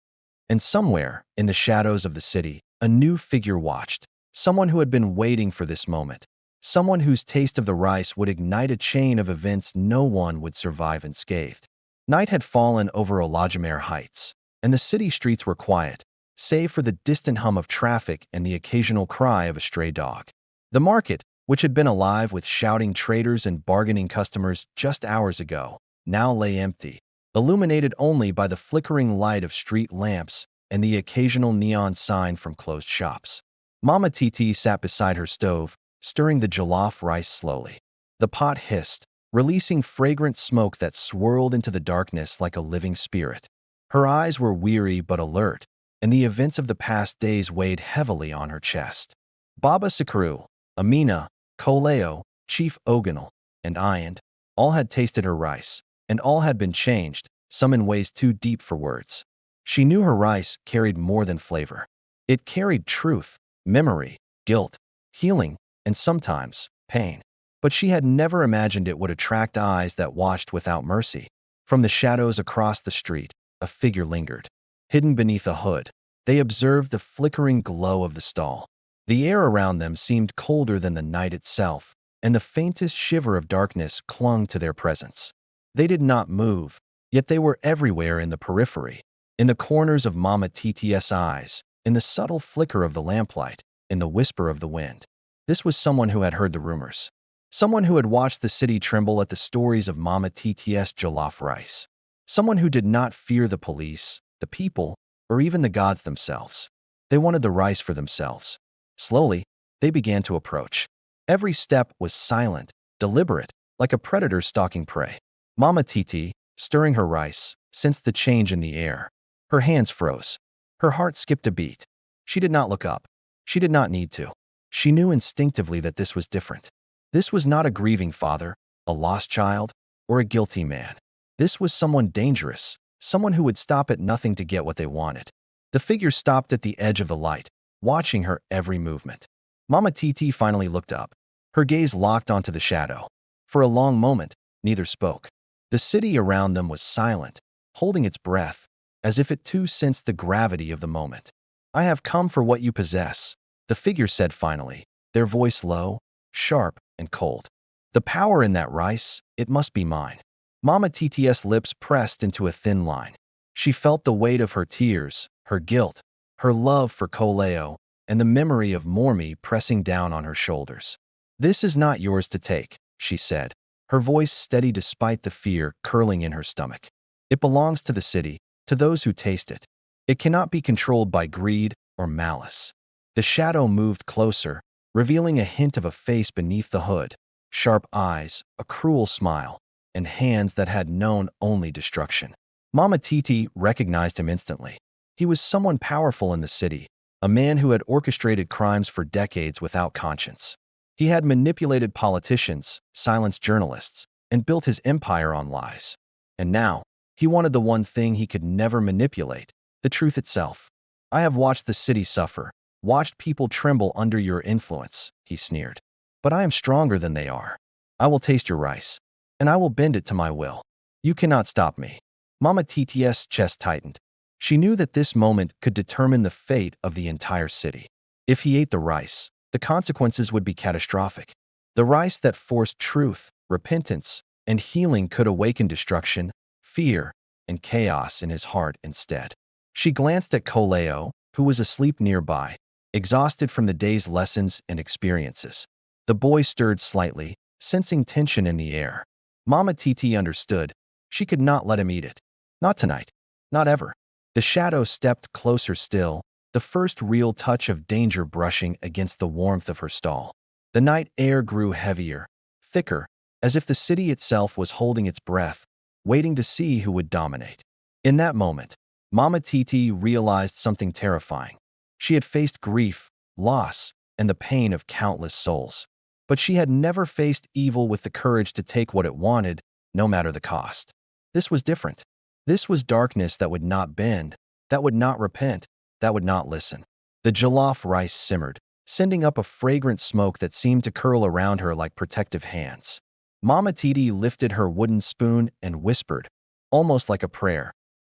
And somewhere, in the shadows of the city, a new figure watched, someone who had been waiting for this moment, someone whose taste of the rice would ignite a chain of events no one would survive unscathed. Night had fallen over Ọlódùmarè Heights, and the city streets were quiet, save for the distant hum of traffic and the occasional cry of a stray dog. The market, which had been alive with shouting traders and bargaining customers just hours ago, now lay empty, illuminated only by the flickering light of street lamps and the occasional neon sign from closed shops. Mama Títí sat beside her stove, stirring the jollof rice slowly. The pot hissed, releasing fragrant smoke that swirled into the darkness like a living spirit. Her eyes were weary but alert, and the events of the past days weighed heavily on her chest. Baba Sakru, Amina, Koleo, Chief Oganal, and Ayand, all had tasted her rice, and all had been changed, some in ways too deep for words. She knew her rice carried more than flavor. It carried truth, memory, guilt, healing, and sometimes pain. But she had never imagined it would attract eyes that watched without mercy. From the shadows across the street, a figure lingered. Hidden beneath a hood, they observed the flickering glow of the stall. The air around them seemed colder than the night itself, and the faintest shiver of darkness clung to their presence. They did not move, yet they were everywhere in the periphery, in the corners of Mama Títí's eyes, in the subtle flicker of the lamplight, in the whisper of the wind. This was someone who had heard the rumors. Someone who had watched the city tremble at the stories of Mama Títí's jollof rice. Someone who did not fear the police, the people, or even the gods themselves. They wanted the rice for themselves. Slowly, they began to approach. Every step was silent, deliberate, like a predator stalking prey. Mama Títí, stirring her rice, sensed the change in the air. Her hands froze. Her heart skipped a beat. She did not look up. She did not need to. She knew instinctively that this was different. This was not a grieving father, a lost child, or a guilty man. This was someone dangerous, someone who would stop at nothing to get what they wanted. The figure stopped at the edge of the light, watching her every movement. Mama Títí finally looked up. Her gaze locked onto the shadow. For a long moment, neither spoke. The city around them was silent, holding its breath, as if it too sensed the gravity of the moment. I have come for what you possess, the figure said finally, their voice low, sharp, and cold. The power in that rice, it must be mine. Mama Títí's lips pressed into a thin line. She felt the weight of her tears, her guilt, her love for Koleo, and the memory of Mormi pressing down on her shoulders. This is not yours to take, she said, her voice steady despite the fear curling in her stomach. It belongs to the city, to those who taste it. It cannot be controlled by greed or malice. The shadow moved closer, revealing a hint of a face beneath the hood, sharp eyes, a cruel smile, and hands that had known only destruction. Mama Títí recognized him instantly. He was someone powerful in the city, a man who had orchestrated crimes for decades without conscience. He had manipulated politicians, silenced journalists, and built his empire on lies. And now, he wanted the one thing he could never manipulate, the truth itself. I have watched the city suffer, watched people tremble under your influence, he sneered. But I am stronger than they are. I will taste your rice, and I will bend it to my will. You cannot stop me. Mama Títí's chest tightened. She knew that this moment could determine the fate of the entire city. If he ate the rice, the consequences would be catastrophic. The rice that forced truth, repentance, and healing could awaken destruction, fear, and chaos in his heart instead. She glanced at Koleo, who was asleep nearby, exhausted from the day's lessons and experiences. The boy stirred slightly, sensing tension in the air. Mama Títí understood. She could not let him eat it. Not tonight. Not ever. The shadow stepped closer still, the first real touch of danger brushing against the warmth of her stall. The night air grew heavier, thicker, as if the city itself was holding its breath, waiting to see who would dominate. In that moment, Mama Títí realized something terrifying. She had faced grief, loss, and the pain of countless souls. But she had never faced evil with the courage to take what it wanted, no matter the cost. This was different. This was darkness that would not bend, that would not repent, that would not listen. The jollof rice simmered, sending up a fragrant smoke that seemed to curl around her like protective hands. Mama Títí lifted her wooden spoon and whispered, almost like a prayer,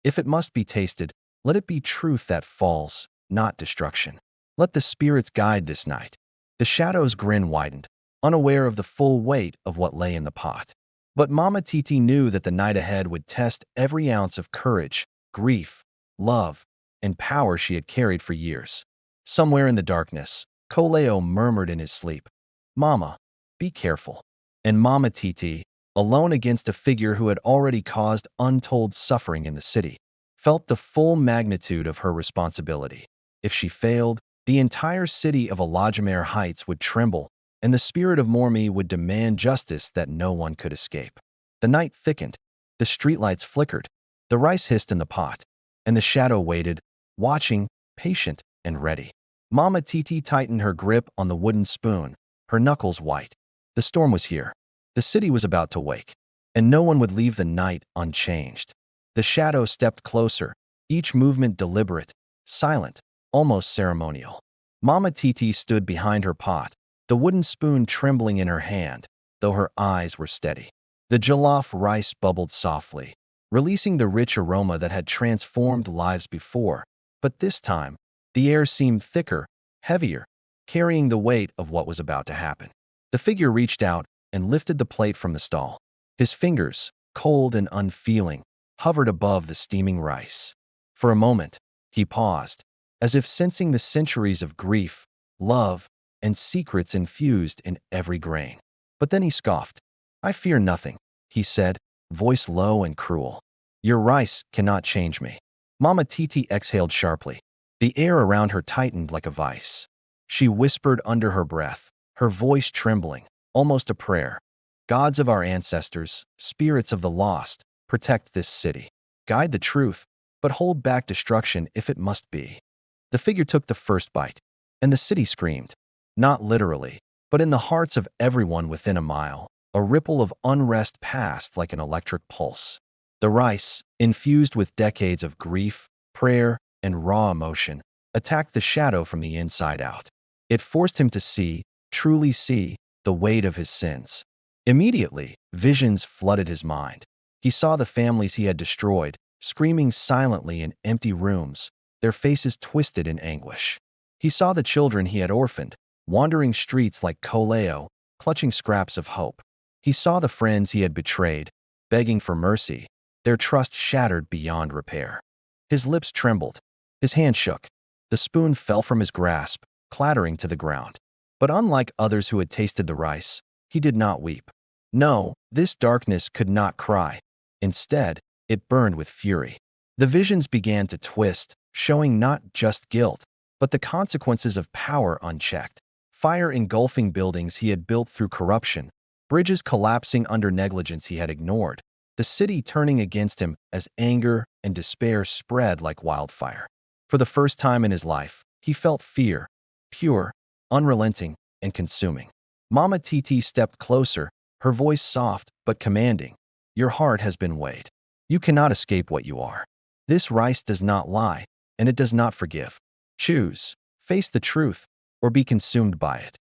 "If it must be tasted, let it be truth that falls, not destruction. Let the spirits guide this night." The shadow's grin widened, unaware of the full weight of what lay in the pot. But Mama Títí knew that the night ahead would test every ounce of courage, grief, love, and power she had carried for years. Somewhere in the darkness, Coleo murmured in his sleep, "Mama, be careful." And Mama Títí, alone against a figure who had already caused untold suffering in the city, felt the full magnitude of her responsibility. If she failed, the entire city of Ọlódùmarè Heights would tremble, and the spirit of Mormi would demand justice that no one could escape. The night thickened, the streetlights flickered, the rice hissed in the pot, and the shadow waited, watching, patient and ready. Mama Títí tightened her grip on the wooden spoon, her knuckles white. The storm was here. The city was about to wake, and no one would leave the night unchanged. The shadow stepped closer, each movement deliberate, silent, almost ceremonial. Mama Títí stood behind her pot, the wooden spoon trembling in her hand, though her eyes were steady. The jollof rice bubbled softly, releasing the rich aroma that had transformed lives before, but this time, the air seemed thicker, heavier, carrying the weight of what was about to happen. The figure reached out and lifted the plate from the stall. His fingers, cold and unfeeling, hovered above the steaming rice. For a moment, he paused, as if sensing the centuries of grief, love, and secrets infused in every grain. But then he scoffed. "I fear nothing," he said, voice low and cruel. "Your rice cannot change me." Mama Títí exhaled sharply. The air around her tightened like a vice. She whispered under her breath, her voice trembling, almost a prayer. "Gods of our ancestors, spirits of the lost, protect this city. Guide the truth, but hold back destruction if it must be." The figure took the first bite, and the city screamed. Not literally, but in the hearts of everyone within a mile, a ripple of unrest passed like an electric pulse. The rice, infused with decades of grief, prayer, and raw emotion, attacked the shadow from the inside out. It forced him to see, truly see, the weight of his sins. Immediately, visions flooded his mind. He saw the families he had destroyed, screaming silently in empty rooms, their faces twisted in anguish. He saw the children he had orphaned, wandering streets like Coleo, clutching scraps of hope. He saw the friends he had betrayed, begging for mercy, their trust shattered beyond repair. His lips trembled. His hand shook. The spoon fell from his grasp, clattering to the ground. But unlike others who had tasted the rice, he did not weep. No, this darkness could not cry. Instead, it burned with fury. The visions began to twist, showing not just guilt, but the consequences of power unchecked. Fire engulfing buildings he had built through corruption, bridges collapsing under negligence he had ignored, the city turning against him as anger and despair spread like wildfire. For the first time in his life, he felt fear, pure, unrelenting, and consuming. Mama Títí stepped closer, her voice soft but commanding. "Your heart has been weighed. You cannot escape what you are. This rice does not lie, and it does not forgive. Choose, face the truth, or be consumed by it."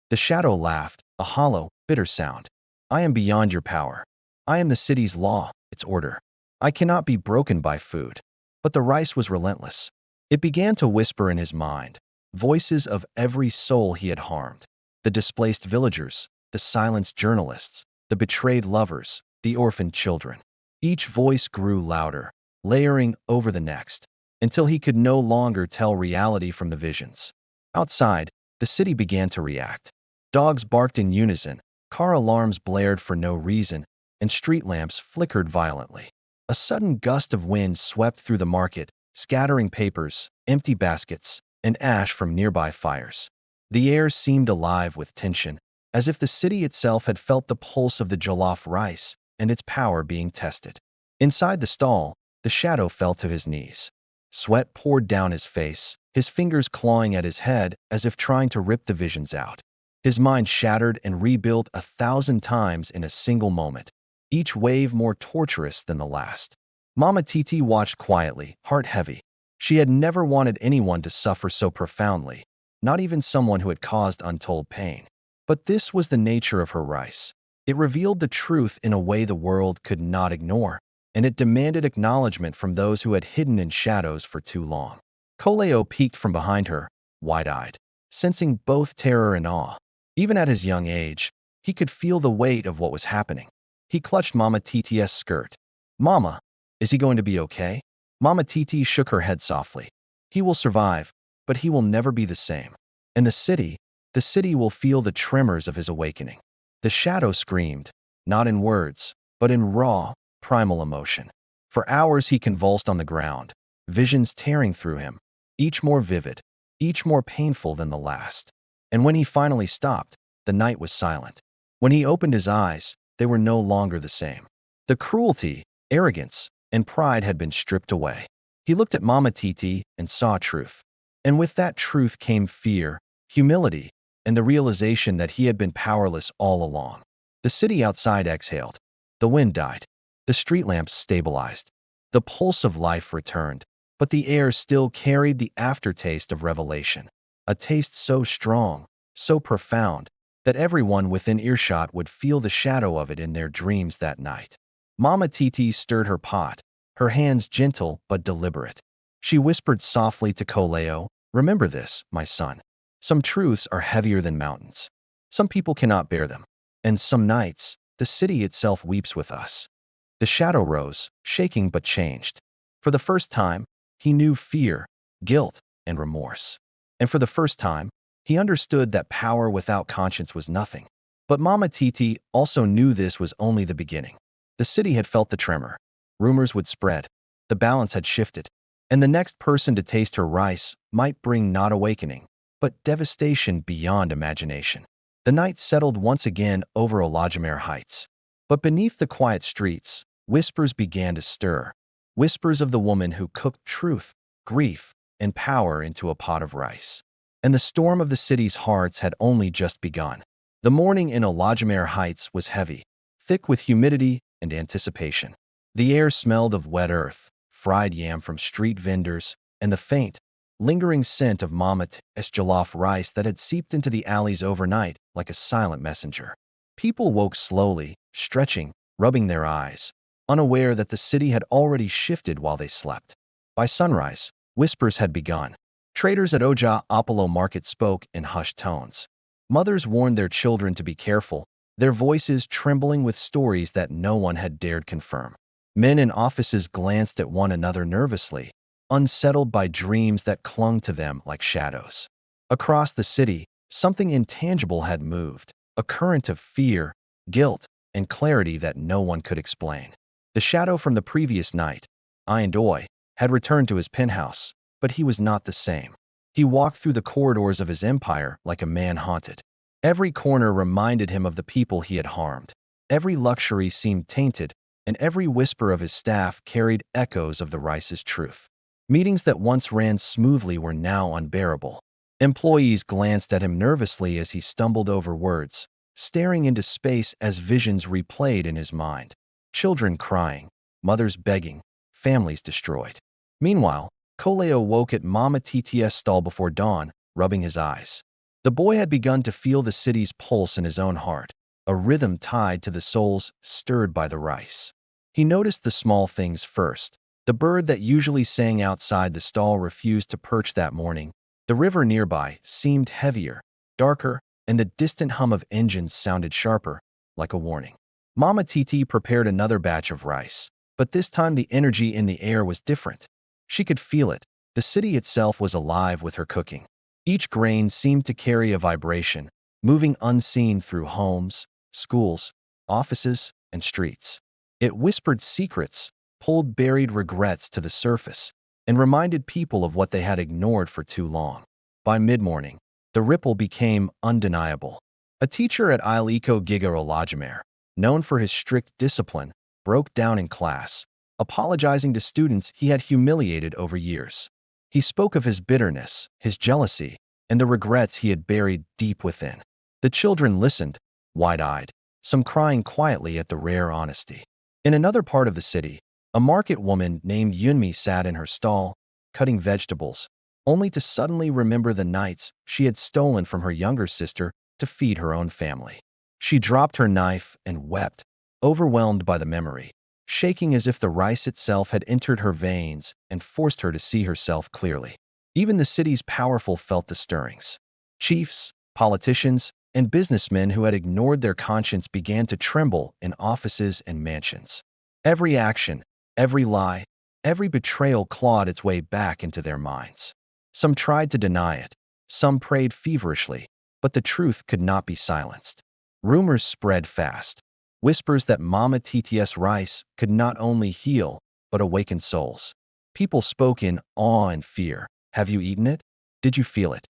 The shadow laughed, a hollow, bitter sound. "I am beyond your power. I am the city's law, its order. I cannot be broken by food." But the rice was relentless. It began to whisper in his mind, voices of every soul he had harmed. The displaced villagers, the silenced journalists, the betrayed lovers, the orphaned children. Each voice grew louder, layering over the next, until he could no longer tell reality from the visions. Outside, the city began to react. Dogs barked in unison, car alarms blared for no reason, and street lamps flickered violently. A sudden gust of wind swept through the market, scattering papers, empty baskets, and ash from nearby fires. The air seemed alive with tension, as if the city itself had felt the pulse of the jollof rice and its power being tested. Inside the stall, the shadow fell to his knees. Sweat poured down his face, his fingers clawing at his head as if trying to rip the visions out. His mind shattered and rebuilt 1,000 times in a single moment, each wave more torturous than the last. Mama Títí watched quietly, heart heavy. She had never wanted anyone to suffer so profoundly, not even someone who had caused untold pain. But this was the nature of her rice. It revealed the truth in a way the world could not ignore, and it demanded acknowledgement from those who had hidden in shadows for too long. Koleo peeked from behind her, wide-eyed, sensing both terror and awe. Even at his young age, he could feel the weight of what was happening. He clutched Mama Títí's skirt. "Mama, is he going to be okay?" Mama Títí shook her head softly. "He will survive, but he will never be the same. And the city will feel the tremors of his awakening." The shadow screamed, not in words, but in raw, primal emotion. For hours he convulsed on the ground, visions tearing through him, each more vivid, each more painful than the last. And when he finally stopped, the night was silent. When he opened his eyes, they were no longer the same. The cruelty, arrogance, and pride had been stripped away. He looked at Mama Títí and saw truth. And with that truth came fear, humility, and the realization that he had been powerless all along. The city outside exhaled. The wind died. The street lamps stabilized. The pulse of life returned, but the air still carried the aftertaste of revelation. A taste so strong, so profound, that everyone within earshot would feel the shadow of it in their dreams that night. Mama Títí stirred her pot, her hands gentle but deliberate. She whispered softly to Koleo, "Remember this, my son. Some truths are heavier than mountains. Some people cannot bear them. And some nights, the city itself weeps with us." The shadow rose, shaking but changed. For the first time, he knew fear, guilt, and remorse. And for the first time, he understood that power without conscience was nothing. But Mama Títí also knew this was only the beginning. The city had felt the tremor. Rumors would spread. The balance had shifted. And the next person to taste her rice might bring not awakening, but devastation beyond imagination. The night settled once again over Ọlódùmarè Heights. But beneath the quiet streets, whispers began to stir. Whispers of the woman who cooked truth, grief, and power into a pot of rice. And the storm of the city's hearts had only just begun. The morning in Ọlódùmarè Heights was heavy, thick with humidity and anticipation. The air smelled of wet earth, fried yam from street vendors, and the faint, lingering scent of Mama Títí's jollof rice that had seeped into the alleys overnight like a silent messenger. People woke slowly, stretching, rubbing their eyes, unaware that the city had already shifted while they slept. By sunrise, whispers had begun. Traders at Oja Apollo Market spoke in hushed tones. Mothers warned their children to be careful, their voices trembling with stories that no one had dared confirm. Men in offices glanced at one another nervously, unsettled by dreams that clung to them like shadows. Across the city, something intangible had moved, a current of fear, guilt, and clarity that no one could explain. The shadow from the previous night, Oi, had returned to his penthouse, but he was not the same. He walked through the corridors of his empire like a man haunted. Every corner reminded him of the people he had harmed. Every luxury seemed tainted, and every whisper of his staff carried echoes of the rice's truth. Meetings that once ran smoothly were now unbearable. Employees glanced at him nervously as he stumbled over words, staring into space as visions replayed in his mind. Children crying, mothers begging, families destroyed. Meanwhile, Koleo woke at Mama Títí's stall before dawn, rubbing his eyes. The boy had begun to feel the city's pulse in his own heart, a rhythm tied to the souls stirred by the rice. He noticed the small things first. The bird that usually sang outside the stall refused to perch that morning. The river nearby seemed heavier, darker, and the distant hum of engines sounded sharper, like a warning. Mama Títí prepared another batch of rice, but this time the energy in the air was different. She could feel it. The city itself was alive with her cooking. Each grain seemed to carry a vibration, moving unseen through homes, schools, offices, and streets. It whispered secrets, pulled buried regrets to the surface and reminded people of what they had ignored for too long. By mid-morning, the ripple became undeniable. A teacher at Iliko Giga Olajimare, known for his strict discipline, broke down in class, apologizing to students he had humiliated over years. He spoke of his bitterness, his jealousy, and the regrets he had buried deep within. The children listened, wide-eyed, some crying quietly at the rare honesty. In another part of the city, a market woman named Yunmi sat in her stall, cutting vegetables, only to suddenly remember the nights she had stolen from her younger sister to feed her own family. She dropped her knife and wept, overwhelmed by the memory, shaking as if the rice itself had entered her veins and forced her to see herself clearly. Even the city's powerful felt the stirrings. Chiefs, politicians, and businessmen who had ignored their conscience began to tremble in offices and mansions. Every action, every lie, every betrayal clawed its way back into their minds. Some tried to deny it, some prayed feverishly, but the truth could not be silenced. Rumors spread fast, whispers that Mama Títí's rice could not only heal, but awaken souls. People spoke in awe and fear. Have you eaten it? Did you feel it?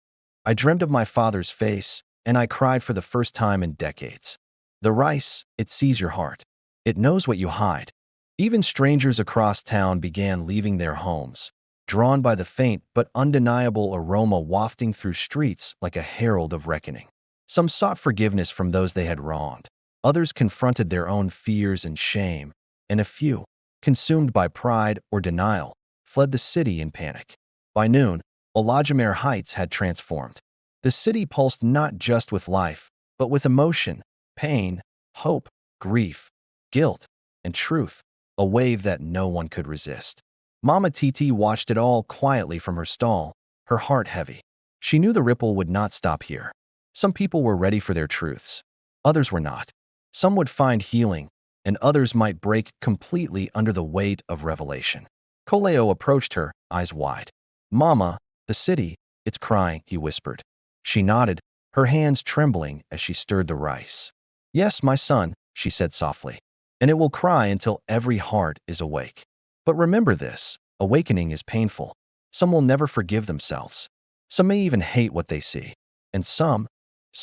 I dreamed of my father's face, and I cried for the first time in decades. The rice, it sees your heart. It knows what you hide. Even strangers across town began leaving their homes, drawn by the faint but undeniable aroma wafting through streets like a herald of reckoning. Some sought forgiveness from those they had wronged. Others confronted their own fears and shame, and a few, consumed by pride or denial, fled the city in panic. By noon, Ọlódùmarè Heights had transformed. The city pulsed not just with life, but with emotion, pain, hope, grief, guilt, and truth, a wave that no one could resist. Mama Títí watched it all quietly from her stall, her heart heavy. She knew the ripple would not stop here. Some people were ready for their truths. Others were not. Some would find healing, and others might break completely under the weight of revelation. Koleo approached her, eyes wide. "Mama, the city, it's crying," he whispered. She nodded, her hands trembling as she stirred the rice. "Yes, my son," she said softly, "and it will cry until every heart is awake. But remember this, awakening is painful. Some will never forgive themselves. Some may even hate what they see. And some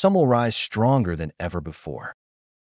will rise stronger than ever before."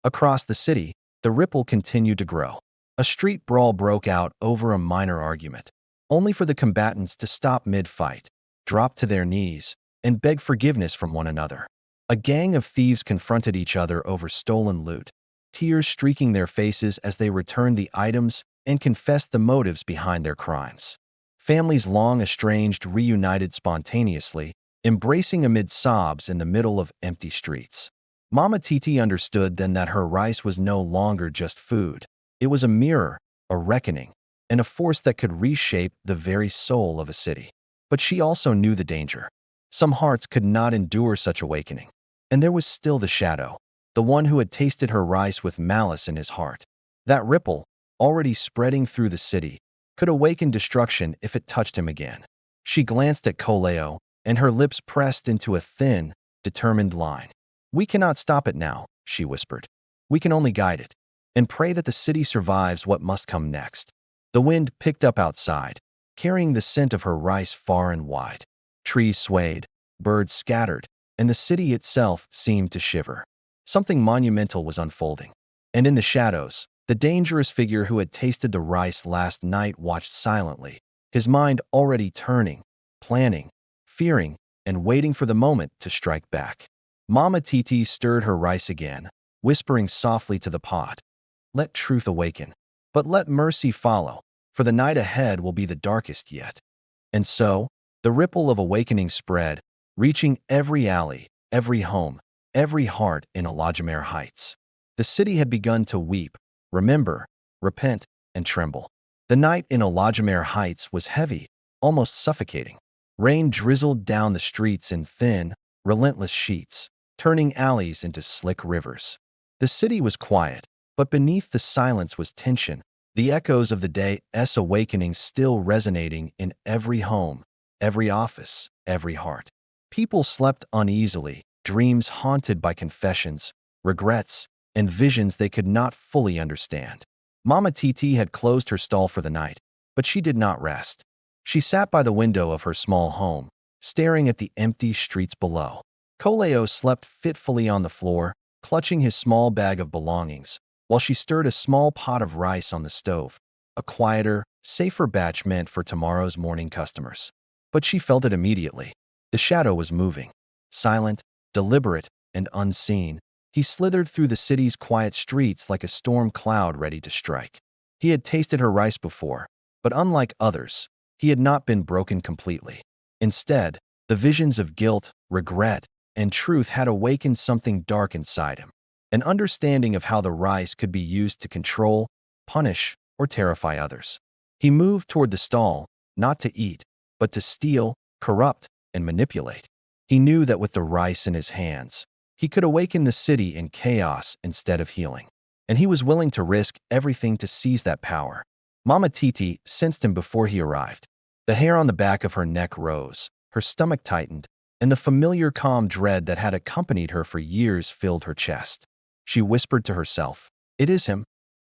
Across the city, the ripple continued to grow. A street brawl broke out over a minor argument, only for the combatants to stop mid-fight, drop to their knees, and beg forgiveness from one another. A gang of thieves confronted each other over stolen loot, tears streaking their faces as they returned the items and confessed the motives behind their crimes. Families long estranged reunited spontaneously, embracing amid sobs in the middle of empty streets. Mama Títí understood then that her rice was no longer just food. It was a mirror, a reckoning, and a force that could reshape the very soul of a city. But she also knew the danger. Some hearts could not endure such awakening. And there was still the shadow, the one who had tasted her rice with malice in his heart. That ripple, already spreading through the city, could awaken destruction if it touched him again. She glanced at Koleo, and her lips pressed into a thin, determined line. "We cannot stop it now," she whispered. "We can only guide it, and pray that the city survives what must come next." The wind picked up outside, carrying the scent of her rice far and wide. Trees swayed, birds scattered, and the city itself seemed to shiver. Something monumental was unfolding. And in the shadows, the dangerous figure who had tasted the rice last night watched silently, his mind already turning, planning, fearing, and waiting for the moment to strike back. Mama Títí stirred her rice again, whispering softly to the pot, "Let truth awaken, but let mercy follow, for the night ahead will be the darkest yet." And so, the ripple of awakening spread, reaching every alley, every home, every heart in Ọlódùmarè Heights. The city had begun to weep, remember, repent, and tremble. The night in Ọlódùmarè Heights was heavy, almost suffocating. Rain drizzled down the streets in thin, relentless sheets, turning alleys into slick rivers. The city was quiet, but beneath the silence was tension, the echoes of the day's awakening still resonating in every home, every office, every heart. People slept uneasily, dreams haunted by confessions, regrets, and visions they could not fully understand. Mama Títí had closed her stall for the night, but she did not rest. She sat by the window of her small home, staring at the empty streets below. Koleo slept fitfully on the floor, clutching his small bag of belongings, while she stirred a small pot of rice on the stove, a quieter, safer batch meant for tomorrow's morning customers. But she felt it immediately. The shadow was moving. Silent, deliberate, and unseen, he slithered through the city's quiet streets like a storm cloud ready to strike. He had tasted her rice before, but unlike others, he had not been broken completely. Instead, the visions of guilt, regret, and truth had awakened something dark inside him. An understanding of how the rice could be used to control, punish, or terrify others. He moved toward the stall, not to eat, but to steal, corrupt, and manipulate. He knew that with the rice in his hands, he could awaken the city in chaos instead of healing. And he was willing to risk everything to seize that power. Mama Títí sensed him before he arrived. The hair on the back of her neck rose, her stomach tightened, and the familiar calm dread that had accompanied her for years filled her chest. She whispered to herself, "It is him,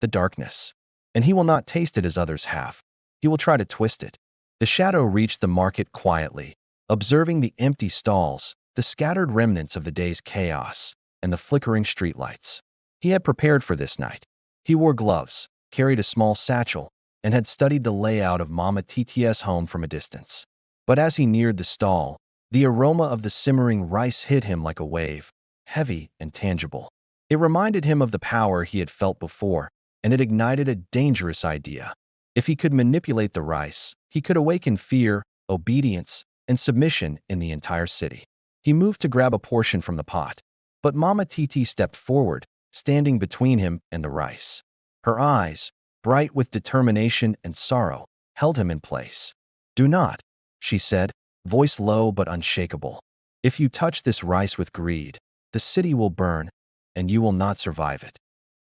the darkness. And he will not taste it as others have. He will try to twist it." The shadow reached the market quietly, observing the empty stalls, the scattered remnants of the day's chaos, and the flickering streetlights. He had prepared for this night. He wore gloves, carried a small satchel, and had studied the layout of Mama Títí's home from a distance. But as he neared the stall, the aroma of the simmering rice hit him like a wave, heavy and tangible. It reminded him of the power he had felt before, and it ignited a dangerous idea. If he could manipulate the rice, he could awaken fear, obedience, and submission in the entire city. He moved to grab a portion from the pot, but Mama Títí stepped forward, standing between him and the rice. Her eyes, bright with determination and sorrow, held him in place. "Do not," she said, voice low but unshakable. "If you touch this rice with greed, the city will burn, and you will not survive it."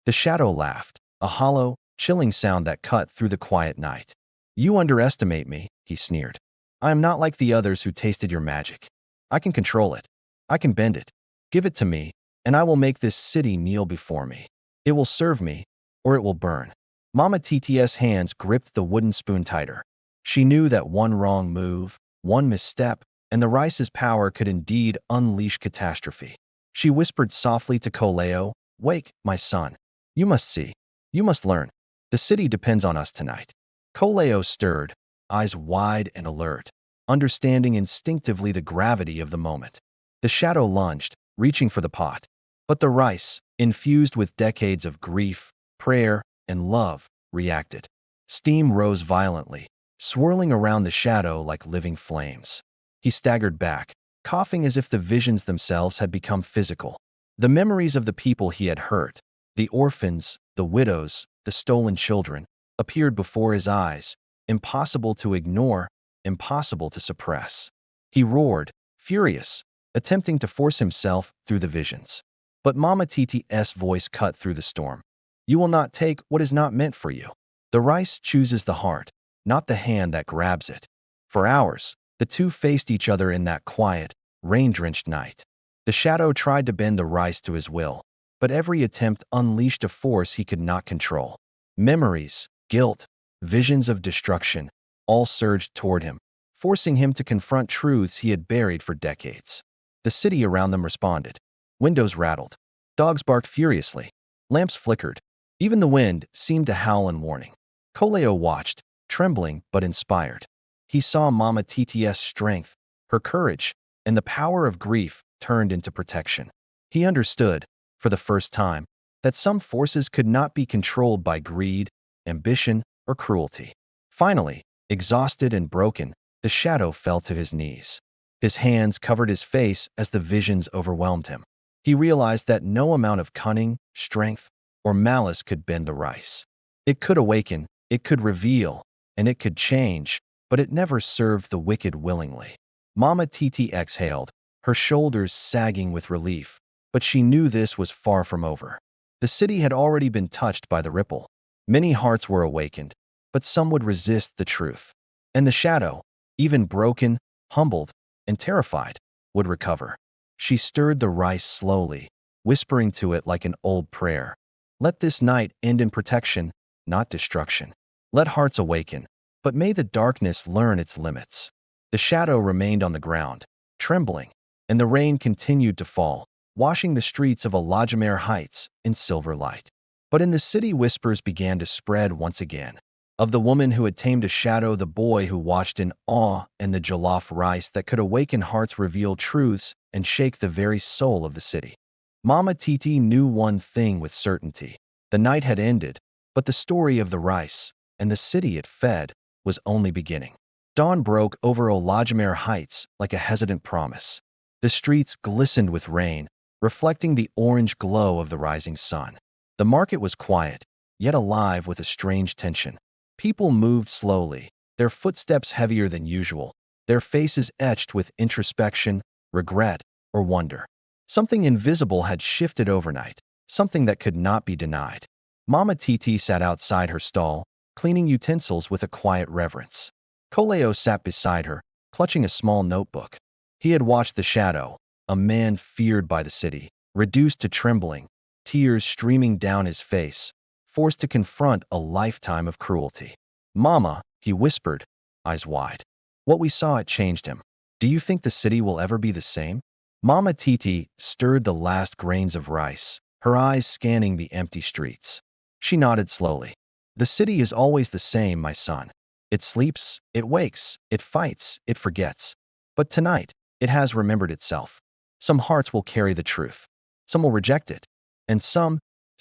The shadow laughed, a hollow, chilling sound that cut through the quiet night. "You underestimate me," he sneered. "I am not like the others who tasted your magic. I can control it. I can bend it. Give it to me, and I will make this city kneel before me. It will serve me, or it will burn." Mama Títí's hands gripped the wooden spoon tighter. She knew that one wrong move, one misstep, and the rice's power could indeed unleash catastrophe. She whispered softly to Koleo, "Wake, my son. You must see. You must learn. The city depends on us tonight." Koleo stirred, eyes wide and alert, understanding instinctively the gravity of the moment. The shadow lunged, reaching for the pot. But the rice, infused with decades of grief, prayer, and love, reacted. Steam rose violently, swirling around the shadow like living flames. He staggered back, coughing as if the visions themselves had become physical. The memories of the people he had hurt, the orphans, the widows, the stolen children, appeared before his eyes, impossible to ignore, impossible to suppress. He roared, furious, attempting to force himself through the visions. But Mama Títí's voice cut through the storm. "You will not take what is not meant for you. The rice chooses the heart, not the hand that grabs it." For hours, the two faced each other in that quiet, rain-drenched night. The shadow tried to bend the rice to his will, but every attempt unleashed a force he could not control. Memories, guilt, visions of destruction, all surged toward him, forcing him to confront truths he had buried for decades. The city around them responded. Windows rattled. Dogs barked furiously. Lamps flickered. Even the wind seemed to howl in warning. Koleo watched, trembling but inspired. He saw Mama Títí's strength, her courage, and the power of grief turned into protection. He understood, for the first time, that some forces could not be controlled by greed, ambition, or cruelty. Finally, exhausted and broken, the shadow fell to his knees. His hands covered his face as the visions overwhelmed him. He realized that no amount of cunning, strength, or malice could bend the rice. It could awaken, it could reveal, and it could change, but it never served the wicked willingly. Mama Títí exhaled, her shoulders sagging with relief, but she knew this was far from over. The city had already been touched by the ripple. Many hearts were awakened, but some would resist the truth. And the shadow, even broken, humbled, and terrified, would recover. She stirred the rice slowly, whispering to it like an old prayer. "Let this night end in protection, not destruction. Let hearts awaken, but may the darkness learn its limits. The shadow remained on the ground, trembling, and the rain continued to fall, washing the streets of Ọlódùmarè Heights in silver light. But in the city, whispers began to spread once again. Of the woman who had tamed a shadow, the boy who watched in awe, and the jollof rice that could awaken hearts, reveal truths, and shake the very soul of the city. Mama Títí knew one thing with certainty. The night had ended, but the story of the rice, and the city it fed, was only beginning. Dawn broke over Ọlódùmarè Heights like a hesitant promise. The streets glistened with rain, reflecting the orange glow of the rising sun. The market was quiet, yet alive with a strange tension. People moved slowly, their footsteps heavier than usual, their faces etched with introspection, regret, or wonder. Something invisible had shifted overnight, something that could not be denied. Mama Títí sat outside her stall, cleaning utensils with a quiet reverence. Ọlódùmarè sat beside her, clutching a small notebook. He had watched the shadow, a man feared by the city, reduced to trembling, tears streaming down his face, forced to confront a lifetime of cruelty. "Mama," he whispered, eyes wide. "What we saw, it changed him. Do you think the city will ever be the same?" Mama Títí stirred the last grains of rice, her eyes scanning the empty streets. She nodded slowly. "The city is always the same, my son. It sleeps, it wakes, it fights, it forgets. But tonight, it has remembered itself. Some hearts will carry the truth. Some will reject it. And some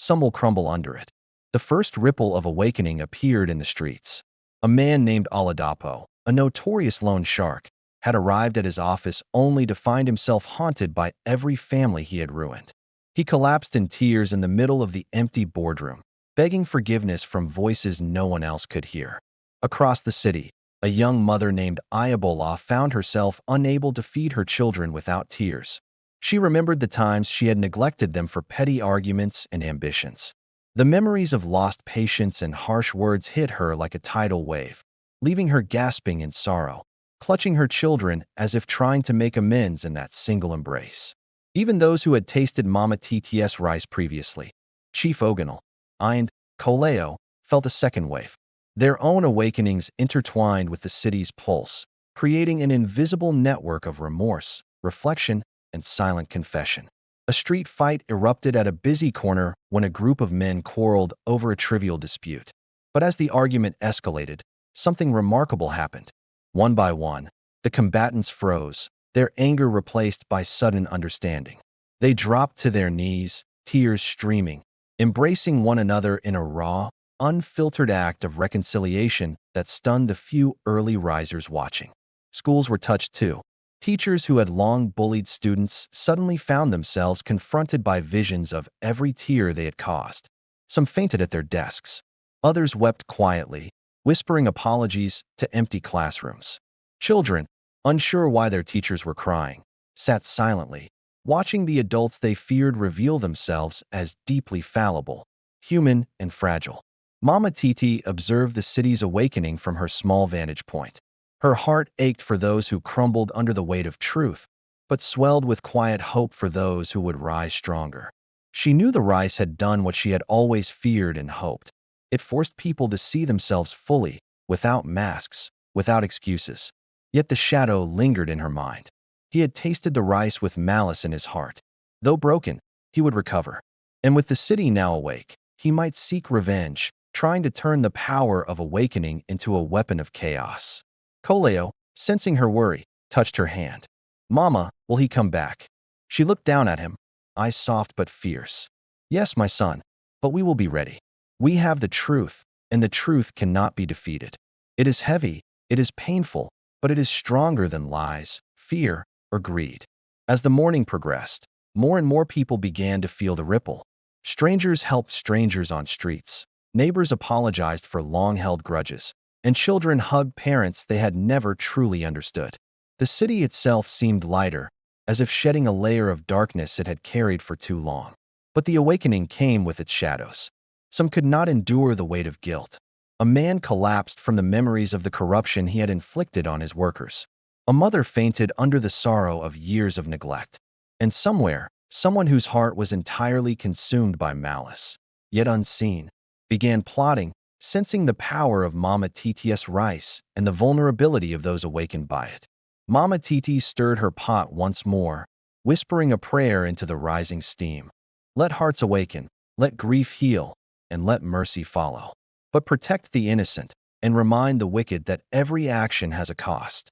will crumble under it." The first ripple of awakening appeared in the streets. A man named Ọlódùmarè, a notorious loan shark, had arrived at his office only to find himself haunted by every family he had ruined. He collapsed in tears in the middle of the empty boardroom, begging forgiveness from voices no one else could hear. Across the city, a young mother named Ayabola found herself unable to feed her children without tears. She remembered the times she had neglected them for petty arguments and ambitions. The memories of lost patience and harsh words hit her like a tidal wave, leaving her gasping in sorrow, clutching her children as if trying to make amends in that single embrace. Even those who had tasted Mama Títí's rice previously, Chief Oganal, and Ọlódùmarè, felt a second wave. Their own awakenings intertwined with the city's pulse, creating an invisible network of remorse, reflection, and silent confession. A street fight erupted at a busy corner when a group of men quarreled over a trivial dispute. But as the argument escalated, something remarkable happened. One by one, the combatants froze, their anger replaced by sudden understanding. They dropped to their knees, tears streaming, embracing one another in a raw, unfiltered act of reconciliation that stunned the few early risers watching. Schools were touched too. Teachers who had long bullied students suddenly found themselves confronted by visions of every tear they had caused. Some fainted at their desks. Others wept quietly, whispering apologies to empty classrooms. Children, unsure why their teachers were crying, sat silently, watching the adults they feared reveal themselves as deeply fallible, human, and fragile. Mama Títí observed the city's awakening from her small vantage point. Her heart ached for those who crumbled under the weight of truth, but swelled with quiet hope for those who would rise stronger. She knew the rice had done what she had always feared and hoped. It forced people to see themselves fully, without masks, without excuses. Yet the shadow lingered in her mind. He had tasted the rice with malice in his heart. Though broken, he would recover. And with the city now awake, he might seek revenge, trying to turn the power of awakening into a weapon of chaos. Ọlódùmarè, sensing her worry, touched her hand. "Mama, will he come back?" She looked down at him, eyes soft but fierce. "Yes, my son, but we will be ready. We have the truth, and the truth cannot be defeated. It is heavy, it is painful, but it is stronger than lies, fear, or greed." As the morning progressed, more and more people began to feel the ripple. Strangers helped strangers on streets. Neighbors apologized for long-held grudges, and children hugged parents they had never truly understood. The city itself seemed lighter, as if shedding a layer of darkness it had carried for too long. But the awakening came with its shadows. Some could not endure the weight of guilt. A man collapsed from the memories of the corruption he had inflicted on his workers. A mother fainted under the sorrow of years of neglect. And somewhere, someone whose heart was entirely consumed by malice, yet unseen, began plotting, sensing the power of Mama Títí's rice and the vulnerability of those awakened by it. Mama Títí stirred her pot once more, whispering a prayer into the rising steam. Let hearts awaken, let grief heal, and let mercy follow. But protect the innocent and remind the wicked that every action has a cost.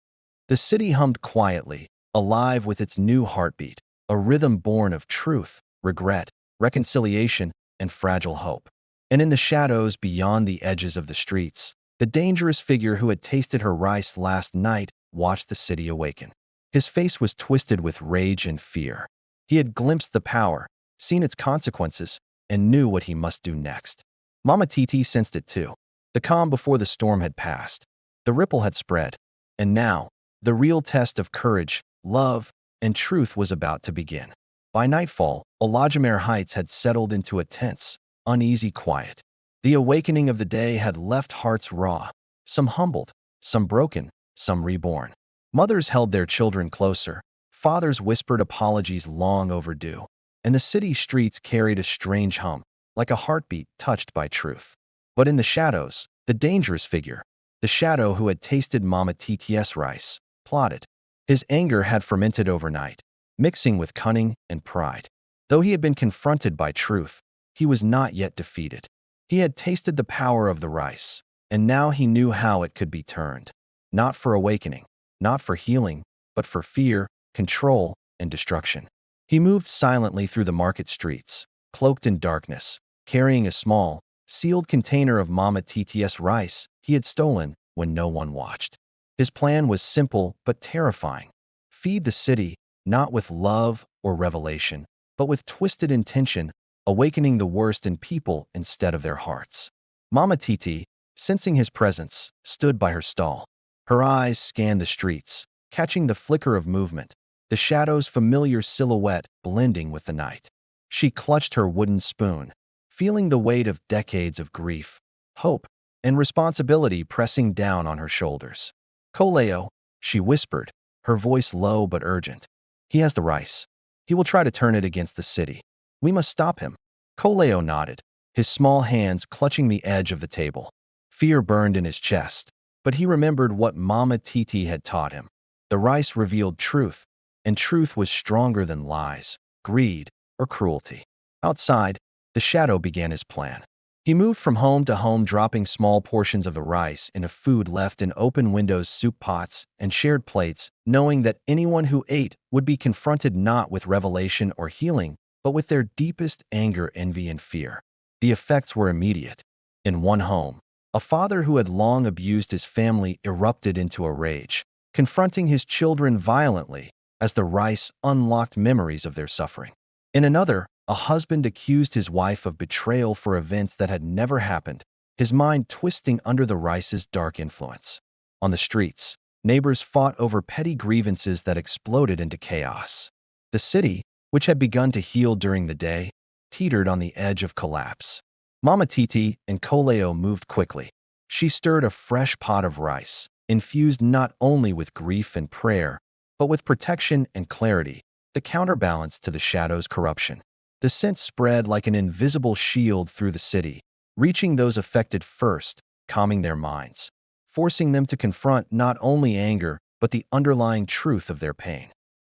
The city hummed quietly, alive with its new heartbeat, a rhythm born of truth, regret, reconciliation, and fragile hope. And in the shadows beyond the edges of the streets, the dangerous figure who had tasted her rice last night watched the city awaken. His face was twisted with rage and fear. He had glimpsed the power, seen its consequences, and knew what he must do next. Mama Títí sensed it too. The calm before the storm had passed. The ripple had spread. And now, the real test of courage, love, and truth was about to begin. By nightfall, Ọlódùmarè Heights had settled into a tense, uneasy quiet. The awakening of the day had left hearts raw, some humbled, some broken, some reborn. Mothers held their children closer, fathers whispered apologies long overdue, and the city streets carried a strange hum, like a heartbeat touched by truth. But in the shadows, the dangerous figure, the shadow who had tasted Mama Títí's rice, plotted. His anger had fermented overnight, mixing with cunning and pride. Though he had been confronted by truth, he was not yet defeated. He had tasted the power of the rice, and now he knew how it could be turned. Not for awakening, not for healing, but for fear, control, and destruction. He moved silently through the market streets, cloaked in darkness, carrying a small, sealed container of Mama Títí's rice he had stolen when no one watched. His plan was simple but terrifying. Feed the city, not with love or revelation, but with twisted intention, awakening the worst in people instead of their hearts. Mama Títí, sensing his presence, stood by her stall. Her eyes scanned the streets, catching the flicker of movement, the shadow's familiar silhouette blending with the night. She clutched her wooden spoon, feeling the weight of decades of grief, hope, and responsibility pressing down on her shoulders. Koleo, she whispered, her voice low but urgent. He has the rice. He will try to turn it against the city. We must stop him. Koleo nodded, his small hands clutching the edge of the table. Fear burned in his chest, but he remembered what Mama Títí had taught him. The rice revealed truth, and truth was stronger than lies, greed, or cruelty. Outside, the shadow began his plan. He moved from home to home, dropping small portions of the rice into food left in open windows, soup pots, and shared plates, knowing that anyone who ate would be confronted not with revelation or healing, but with their deepest anger, envy, and fear. The effects were immediate. In one home, a father who had long abused his family erupted into a rage, confronting his children violently as the rice unlocked memories of their suffering. In another, a husband accused his wife of betrayal for events that had never happened, his mind twisting under the rice's dark influence. On the streets, neighbors fought over petty grievances that exploded into chaos. The city, which had begun to heal during the day, teetered on the edge of collapse. Mama Títí and Koleo moved quickly. She stirred a fresh pot of rice, infused not only with grief and prayer, but with protection and clarity, the counterbalance to the shadow's corruption. The scent spread like an invisible shield through the city, reaching those affected first, calming their minds, forcing them to confront not only anger, but the underlying truth of their pain.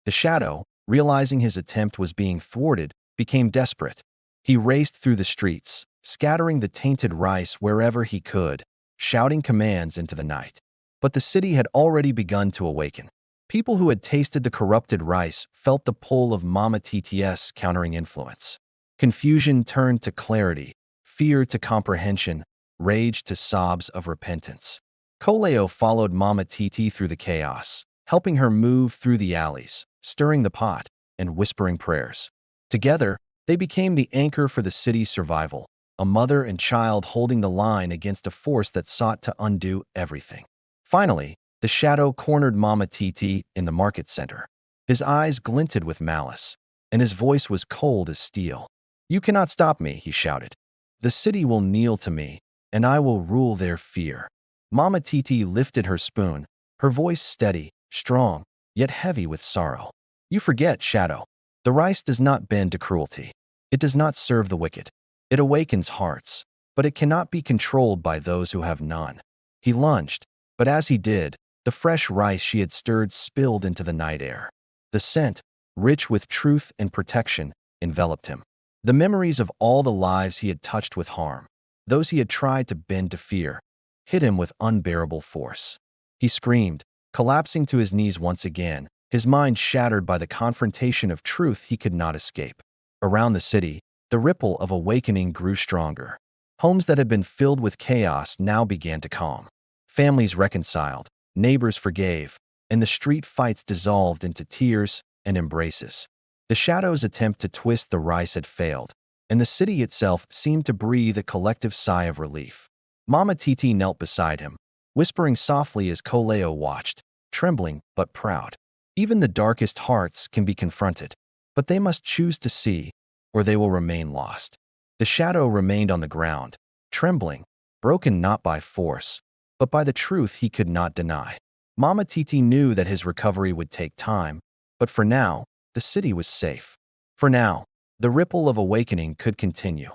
The shadow, realizing his attempt was being thwarted, became desperate. He raced through the streets, scattering the tainted rice wherever he could, shouting commands into the night. But the city had already begun to awaken. People who had tasted the corrupted rice felt the pull of Mama Títí's countering influence. Confusion turned to clarity, fear to comprehension, rage to sobs of repentance. Koleo followed Mama Títí through the chaos, helping her move through the alleys, stirring the pot, and whispering prayers. Together, they became the anchor for the city's survival, a mother and child holding the line against a force that sought to undo everything. Finally, the shadow cornered Mama Títí in the market center. His eyes glinted with malice, and his voice was cold as steel. "You cannot stop me," he shouted. "The city will kneel to me, and I will rule their fear." Mama Títí lifted her spoon, her voice steady, strong, yet heavy with sorrow. "You forget, Shadow. The rice does not bend to cruelty. It does not serve the wicked. It awakens hearts. but it cannot be controlled by those who have none. He lunged, but as he did, the fresh rice she had stirred spilled into the night air. The scent, rich with truth and protection, enveloped him. The memories of all the lives he had touched with harm, those he had tried to bend to fear, hit him with unbearable force. He screamed, collapsing to his knees once again, his mind shattered by the confrontation of truth he could not escape. Around the city, the ripple of awakening grew stronger. Homes that had been filled with chaos now began to calm. Families reconciled, neighbors forgave, and the street fights dissolved into tears and embraces. The shadow's attempt to twist the rice had failed, and the city itself seemed to breathe a collective sigh of relief. Mama Títí knelt beside him, whispering softly as Koleo watched, trembling but proud. Even the darkest hearts can be confronted, but they must choose to see, or they will remain lost. The shadow remained on the ground, trembling, broken not by force, but by the truth he could not deny. Mama Títí knew that his recovery would take time, but for now, the city was safe. For now, the ripple of awakening could continue,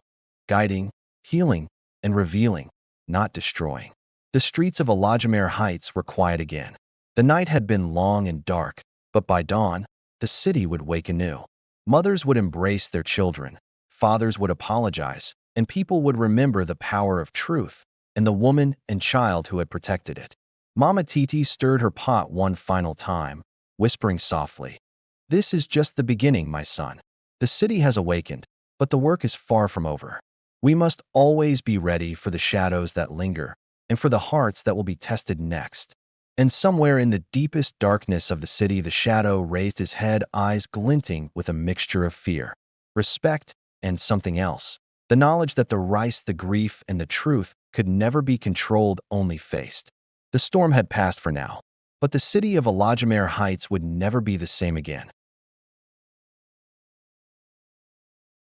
guiding, healing, and revealing, not destroying. The streets of Ọlódùmarè Heights were quiet again. The night had been long and dark, but by dawn, the city would wake anew. Mothers would embrace their children, fathers would apologize, and people would remember the power of truth and the woman and child who had protected it. Mama Títí stirred her pot one final time, whispering softly, "This is just the beginning, my son. The city has awakened, but the work is far from over. We must always be ready for the shadows that linger and for the hearts that will be tested next." And somewhere in the deepest darkness of the city, the shadow raised his head, eyes glinting with a mixture of fear, respect, and something else. The knowledge that the rice, the grief, and the truth could never be controlled, only faced. The storm had passed for now, but the city of Ọlódùmarè Heights would never be the same again.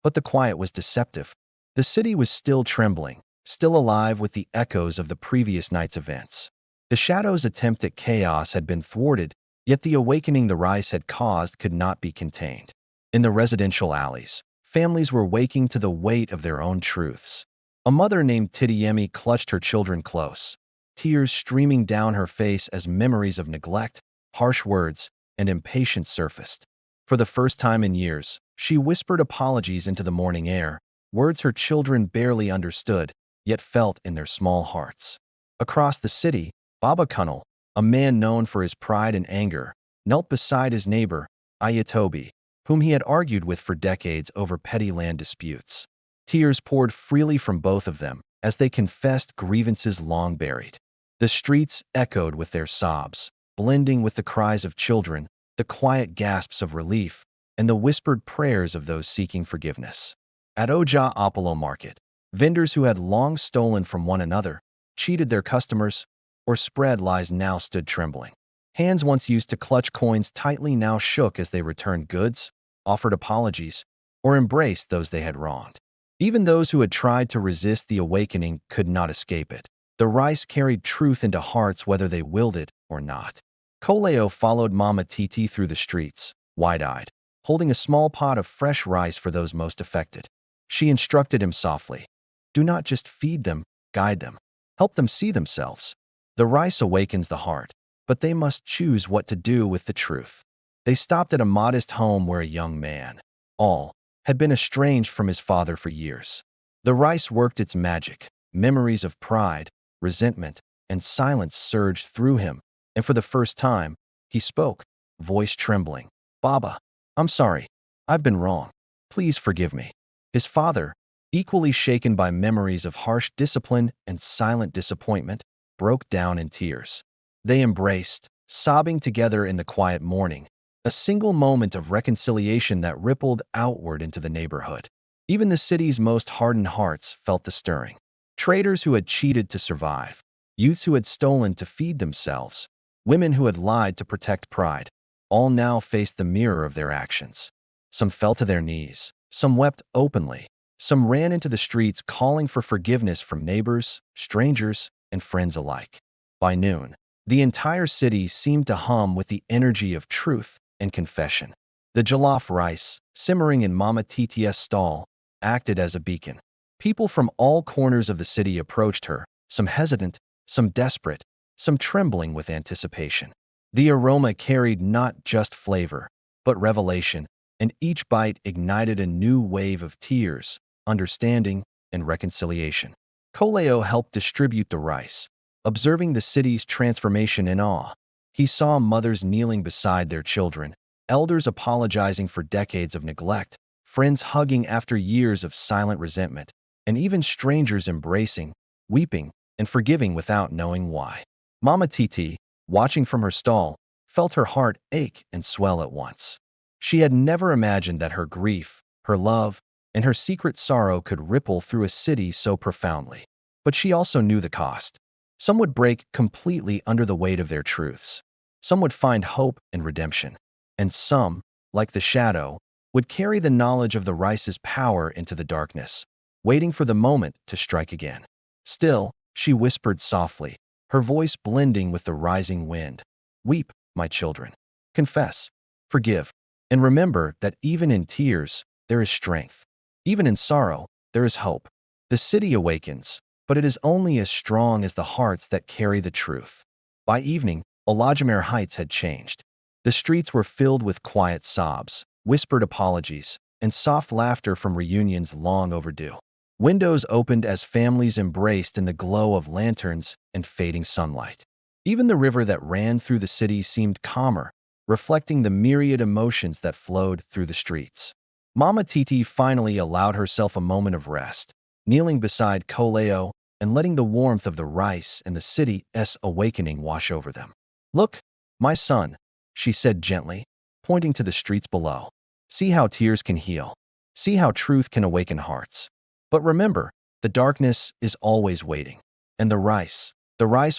But the quiet was deceptive. The city was still trembling, still alive with the echoes of the previous night's events. The shadow's attempt at chaos had been thwarted, yet the awakening the rice had caused could not be contained. In the residential alleys, families were waking to the weight of their own truths. A mother named Titiemi clutched her children close, tears streaming down her face as memories of neglect, harsh words, and impatience surfaced. For the first time in years, she whispered apologies into the morning air, words her children barely understood, yet felt in their small hearts. Across the city, Baba Kunal, a man known for his pride and anger, knelt beside his neighbor, Ayatobi, whom he had argued with for decades over petty land disputes. Tears poured freely from both of them as they confessed grievances long buried. The streets echoed with their sobs, blending with the cries of children, the quiet gasps of relief, and the whispered prayers of those seeking forgiveness. At Oja Apollo Market, vendors who had long stolen from one another, cheated their customers, or spread lies now stood trembling. Hands once used to clutch coins tightly now shook as they returned goods, offered apologies, or embraced those they had wronged. Even those who had tried to resist the awakening could not escape it. The rice carried truth into hearts whether they willed it or not. Koleo followed Mama Títí through the streets, wide-eyed, holding a small pot of fresh rice for those most affected. She instructed him softly, "Do not just feed them, guide them. Help them see themselves. The rice awakens the heart, but they must choose what to do with the truth." They stopped at a modest home where a young man, all, had been estranged from his father for years. The rice worked its magic. Memories of pride, resentment, and silence surged through him, and for the first time, he spoke, voice trembling. "Baba, I'm sorry. I've been wrong. Please forgive me." His father, equally shaken by memories of harsh discipline and silent disappointment, broke down in tears. They embraced, sobbing together in the quiet morning, a single moment of reconciliation that rippled outward into the neighborhood. Even the city's most hardened hearts felt the stirring. Traders who had cheated to survive, youths who had stolen to feed themselves, women who had lied to protect pride, all now faced the mirror of their actions. Some fell to their knees, some wept openly, some ran into the streets calling for forgiveness from neighbors, strangers, and friends alike. By noon, the entire city seemed to hum with the energy of truth and confession. The jollof rice, simmering in Mama Títí's stall, acted as a beacon. People from all corners of the city approached her, some hesitant, some desperate, some trembling with anticipation. The aroma carried not just flavor, but revelation, and each bite ignited a new wave of tears, understanding, and reconciliation. Koleo helped distribute the rice, observing the city's transformation in awe. He saw mothers kneeling beside their children, elders apologizing for decades of neglect, friends hugging after years of silent resentment, and even strangers embracing, weeping, and forgiving without knowing why. Mama Títí, watching from her stall, felt her heart ache and swell at once. She had never imagined that her grief, her love, and her secret sorrow could ripple through a city so profoundly. But she also knew the cost. Some would break completely under the weight of their truths. Some would find hope and redemption. And some, like the shadow, would carry the knowledge of the rice's power into the darkness, waiting for the moment to strike again. Still, she whispered softly, her voice blending with the rising wind. Weep, my children. Confess. Forgive. And remember that even in tears, there is strength. Even in sorrow, there is hope. The city awakens, but it is only as strong as the hearts that carry the truth. By evening, Ọlódùmarè Heights had changed. The streets were filled with quiet sobs, whispered apologies, and soft laughter from reunions long overdue. Windows opened as families embraced in the glow of lanterns and fading sunlight. Even the river that ran through the city seemed calmer, reflecting the myriad emotions that flowed through the streets. Mama Títí finally allowed herself a moment of rest, kneeling beside Koleo and letting the warmth of the rice and the city's awakening wash over them. Look, my son, she said gently, pointing to the streets below. See how tears can heal. See how truth can awaken hearts. But remember, the darkness is always waiting, and the rice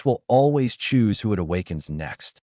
will always choose who it awakens next.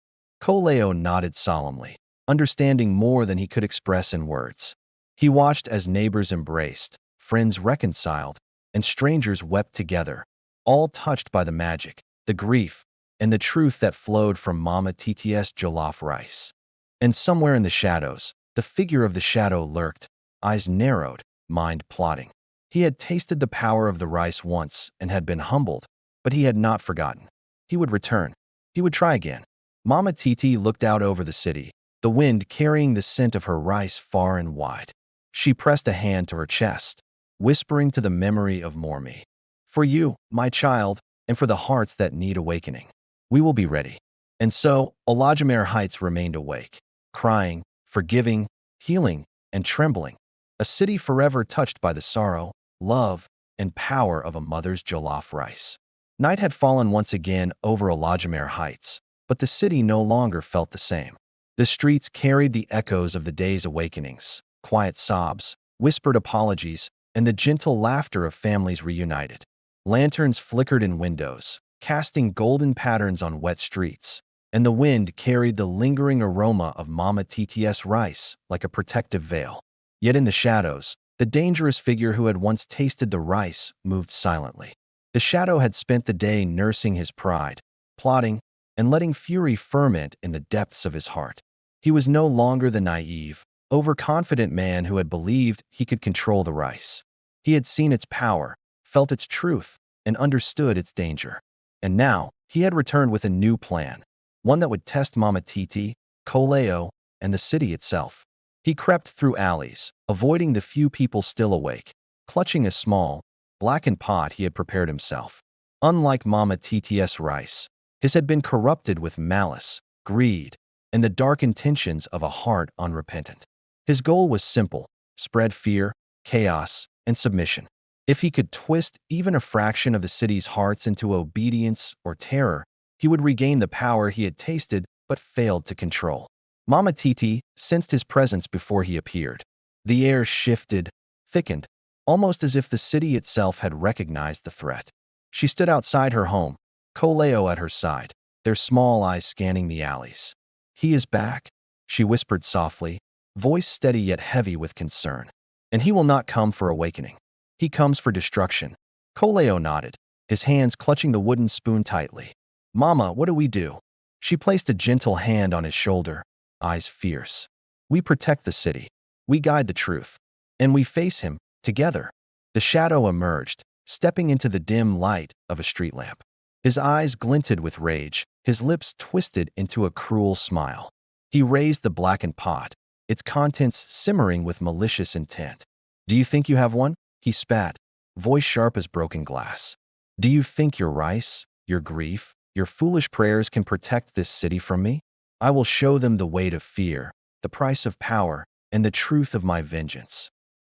Koleo nodded solemnly, understanding more than he could express in words. He watched as neighbors embraced, friends reconciled, and strangers wept together, all touched by the magic, the grief, and the truth that flowed from Mama Títí's jollof rice. And somewhere in the shadows, the figure of the shadow lurked, eyes narrowed, mind plotting. He had tasted the power of the rice once and had been humbled, but he had not forgotten. He would return. He would try again. Mama Títí looked out over the city, the wind carrying the scent of her rice far and wide. She pressed a hand to her chest, whispering to the memory of Mormi. For you, my child, and for the hearts that need awakening, we will be ready. And so, Ọlódùmarè Heights remained awake, crying, forgiving, healing, and trembling, a city forever touched by the sorrow, love, and power of a mother's jollof rice. Night had fallen once again over Ọlódùmarè Heights, but the city no longer felt the same. The streets carried the echoes of the day's awakenings, quiet sobs, whispered apologies, and the gentle laughter of families reunited. Lanterns flickered in windows, casting golden patterns on wet streets, and the wind carried the lingering aroma of Mama Títí's rice like a protective veil. Yet in the shadows, the dangerous figure who had once tasted the rice moved silently. The shadow had spent the day nursing his pride, plotting, and letting fury ferment in the depths of his heart. He was no longer the naive, overconfident man who had believed he could control the rice. He had seen its power, felt its truth, and understood its danger. And now, he had returned with a new plan, one that would test Mama Títí, Koleo, and the city itself. He crept through alleys, avoiding the few people still awake, clutching a small, blackened pot he had prepared himself. Unlike Mama Títí's rice, his had been corrupted with malice, greed, and the dark intentions of a heart unrepentant. His goal was simple: spread fear, chaos, and submission. If he could twist even a fraction of the city's hearts into obedience or terror, he would regain the power he had tasted but failed to control. Mama Títí sensed his presence before he appeared. The air shifted, thickened, almost as if the city itself had recognized the threat. She stood outside her home, Koleo at her side, their small eyes scanning the alleys. "He is back," she whispered softly, voice steady yet heavy with concern. "And he will not come for awakening. He comes for destruction." Koleo nodded, his hands clutching the wooden spoon tightly. "Mama, what do we do?" She placed a gentle hand on his shoulder, eyes fierce. "We protect the city. We guide the truth. And we face him, together." The shadow emerged, stepping into the dim light of a street lamp. His eyes glinted with rage, his lips twisted into a cruel smile. He raised the blackened pot, its contents simmering with malicious intent. "Do you think you have one?" he spat, voice sharp as broken glass. "Do you think your rice, your grief, your foolish prayers can protect this city from me? I will show them the weight of fear, the price of power, and the truth of my vengeance."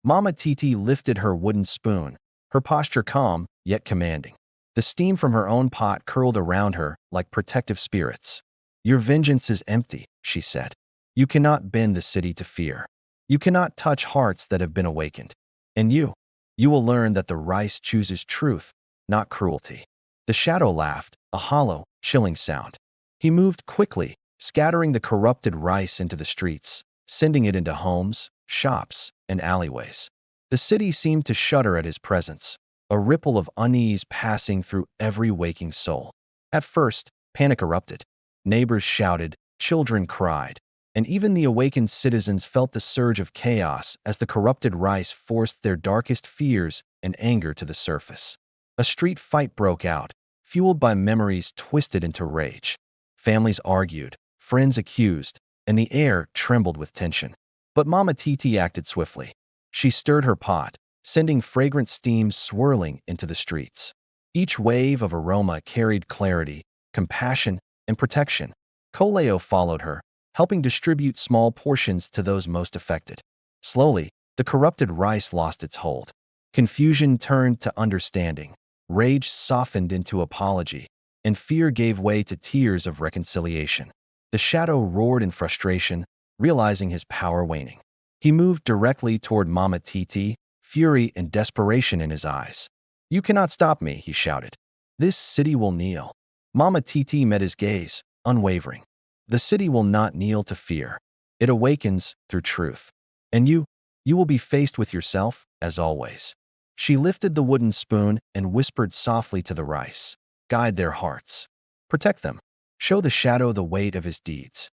Mama Títí lifted her wooden spoon, her posture calm yet commanding. The steam from her own pot curled around her like protective spirits. "Your vengeance is empty," she said. "You cannot bend the city to fear. You cannot touch hearts that have been awakened. And you will learn that the rice chooses truth, not cruelty." The shadow laughed, a hollow, chilling sound. He moved quickly, scattering the corrupted rice into the streets, sending it into homes, shops, and alleyways. The city seemed to shudder at his presence, a ripple of unease passing through every waking soul. At first, panic erupted. Neighbors shouted, children cried, and even the awakened citizens felt the surge of chaos as the corrupted rice forced their darkest fears and anger to the surface. A street fight broke out, fueled by memories twisted into rage. Families argued, friends accused, and the air trembled with tension. But Mama Títí acted swiftly. She stirred her pot, sending fragrant steam swirling into the streets. Each wave of aroma carried clarity, compassion, and protection. Coleo followed her, helping distribute small portions to those most affected. Slowly, the corrupted rice lost its hold. Confusion turned to understanding, rage softened into apology, and fear gave way to tears of reconciliation. The shadow roared in frustration, realizing his power waning. He moved directly toward Mama Títí, fury and desperation in his eyes. "You cannot stop me," he shouted. "This city will kneel." Mama Títí met his gaze, unwavering. "The city will not kneel to fear. It awakens through truth. And you will be faced with yourself, as always." She lifted the wooden spoon and whispered softly to the rice, "Guide their hearts. Protect them. Show the shadow the weight of his deeds."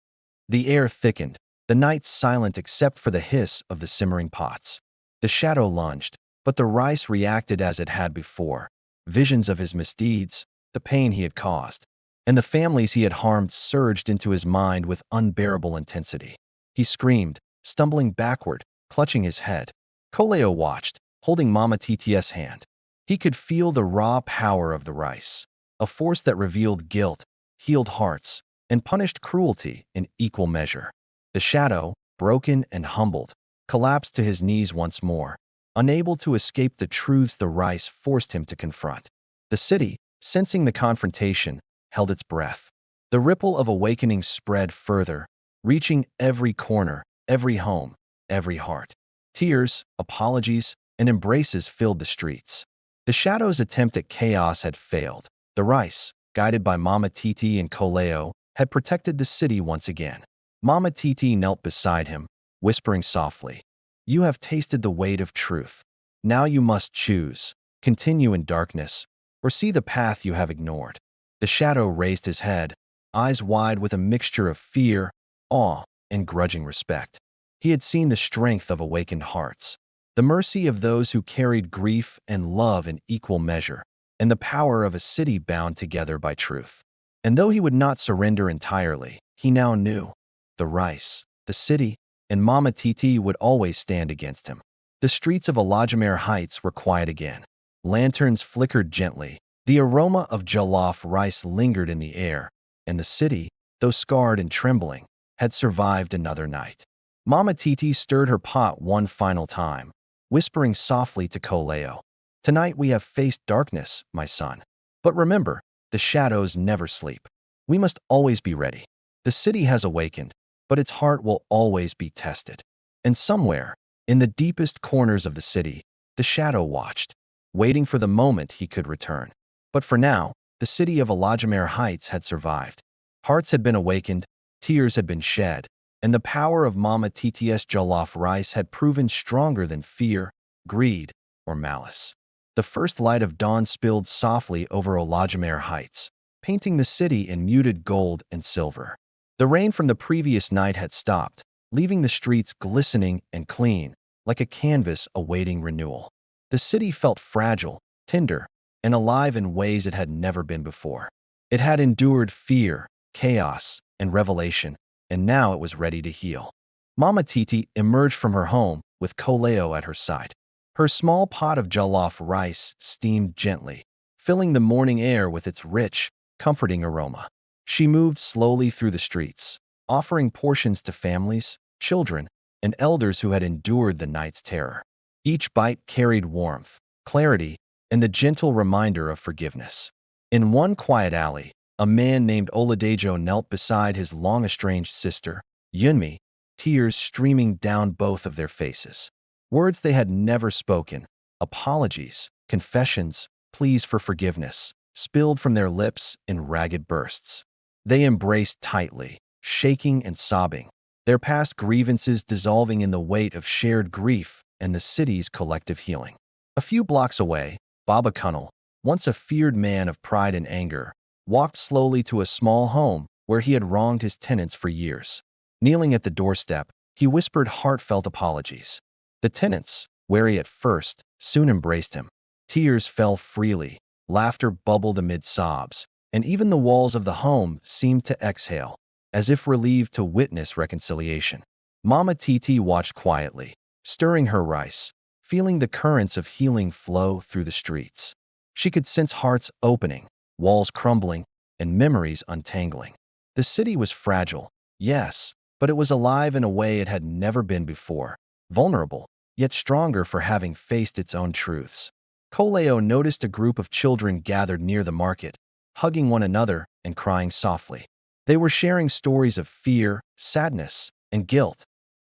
The air thickened, the night silent except for the hiss of the simmering pots. The shadow lunged, but the rice reacted as it had before. Visions of his misdeeds, the pain he had caused, and the families he had harmed surged into his mind with unbearable intensity. He screamed, stumbling backward, clutching his head. Coleo watched, holding Mama Títí's hand. He could feel the raw power of the rice, a force that revealed guilt, healed hearts, and punished cruelty in equal measure. The shadow, broken and humbled, collapsed to his knees once more, unable to escape the truths the rice forced him to confront. The city, sensing the confrontation, held its breath. The ripple of awakening spread further, reaching every corner, every home, every heart. Tears, apologies, and embraces filled the streets. The shadow's attempt at chaos had failed. The rice, guided by Mama Títí and Coleo, had protected the city once again. Mama Títí knelt beside him, whispering softly, "You have tasted the weight of truth. Now you must choose, continue in darkness, or see the path you have ignored." The shadow raised his head, eyes wide with a mixture of fear, awe, and grudging respect. He had seen the strength of awakened hearts, the mercy of those who carried grief and love in equal measure, and the power of a city bound together by truth. And though he would not surrender entirely, he now knew the rice, the city, and Mama Títí would always stand against him. The streets of Ọlódùmarè Heights were quiet again. Lanterns flickered gently. The aroma of jollof rice lingered in the air, and the city, though scarred and trembling, had survived another night. Mama Títí stirred her pot one final time, whispering softly to Coleo, "Tonight we have faced darkness, my son. But remember, the shadows never sleep. We must always be ready. The city has awakened, but its heart will always be tested." And somewhere, in the deepest corners of the city, the shadow watched, waiting for the moment he could return. But for now, the city of Ọlódùmarè Heights had survived. Hearts had been awakened, tears had been shed, and the power of Mama Títí's jollof rice had proven stronger than fear, greed, or malice. The first light of dawn spilled softly over Ọlódùmarè Heights, painting the city in muted gold and silver. The rain from the previous night had stopped, leaving the streets glistening and clean, like a canvas awaiting renewal. The city felt fragile, tender, and alive in ways it had never been before. It had endured fear, chaos, and revelation, and now it was ready to heal. Mama Títí emerged from her home with Koleo at her side. Her small pot of jollof rice steamed gently, filling the morning air with its rich, comforting aroma. She moved slowly through the streets, offering portions to families, children, and elders who had endured the night's terror. Each bite carried warmth, clarity, and the gentle reminder of forgiveness. In one quiet alley, a man named Ọlódùmarè knelt beside his long-estranged sister, Yunmi, tears streaming down both of their faces. Words they had never spoken, apologies, confessions, pleas for forgiveness, spilled from their lips in ragged bursts. They embraced tightly, shaking and sobbing, their past grievances dissolving in the weight of shared grief and the city's collective healing. A few blocks away, Baba Kunal, once a feared man of pride and anger, walked slowly to a small home where he had wronged his tenants for years. Kneeling at the doorstep, he whispered heartfelt apologies. The tenants, wary at first, soon embraced him. Tears fell freely, laughter bubbled amid sobs, and even the walls of the home seemed to exhale, as if relieved to witness reconciliation. Mama Títí watched quietly, stirring her rice, feeling the currents of healing flow through the streets. She could sense hearts opening, walls crumbling, and memories untangling. The city was fragile, yes, but it was alive in a way it had never been before, vulnerable, yet stronger for having faced its own truths. Koleo noticed a group of children gathered near the market, hugging one another and crying softly. They were sharing stories of fear, sadness, and guilt,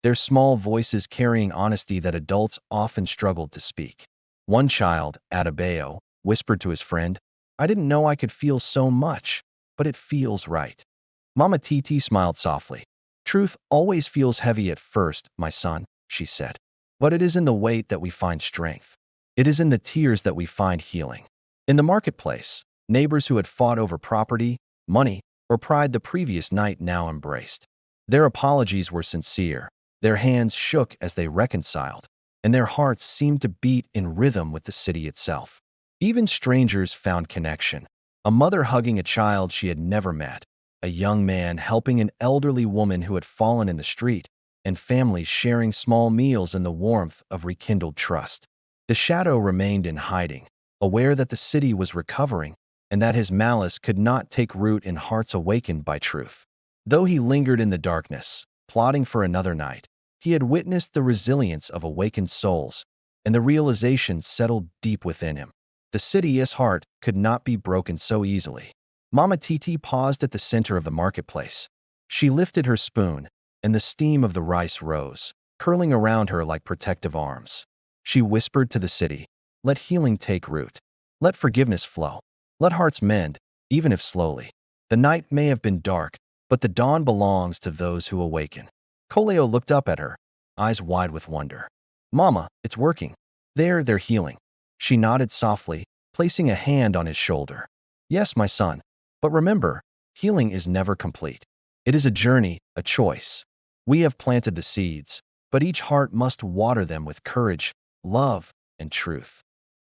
their small voices carrying honesty that adults often struggled to speak. One child, Adebayo, whispered to his friend, "I didn't know I could feel so much, but it feels right." Mama Títí smiled softly. "Truth always feels heavy at first, my son," she said. "But it is in the weight that we find strength. It is in the tears that we find healing." In the marketplace, neighbors who had fought over property, money, or pride the previous night now embraced. Their apologies were sincere, their hands shook as they reconciled, and their hearts seemed to beat in rhythm with the city itself. Even strangers found connection. A mother hugging a child she had never met, a young man helping an elderly woman who had fallen in the street, and families sharing small meals in the warmth of rekindled trust. The shadow remained in hiding, aware that the city was recovering and that his malice could not take root in hearts awakened by truth. Though he lingered in the darkness, plotting for another night, he had witnessed the resilience of awakened souls, and the realization settled deep within him. The city's heart could not be broken so easily. Mama Títí paused at the center of the marketplace. She lifted her spoon, and the steam of the rice rose, curling around her like protective arms. She whispered to the city, "Let healing take root. Let forgiveness flow. Let hearts mend, even if slowly. The night may have been dark, but the dawn belongs to those who awaken." Koleo looked up at her, eyes wide with wonder. "Mama, it's working. They're healing." She nodded softly, placing a hand on his shoulder. "Yes, my son. But remember, healing is never complete. It is a journey, a choice. We have planted the seeds, but each heart must water them with courage, love, and truth."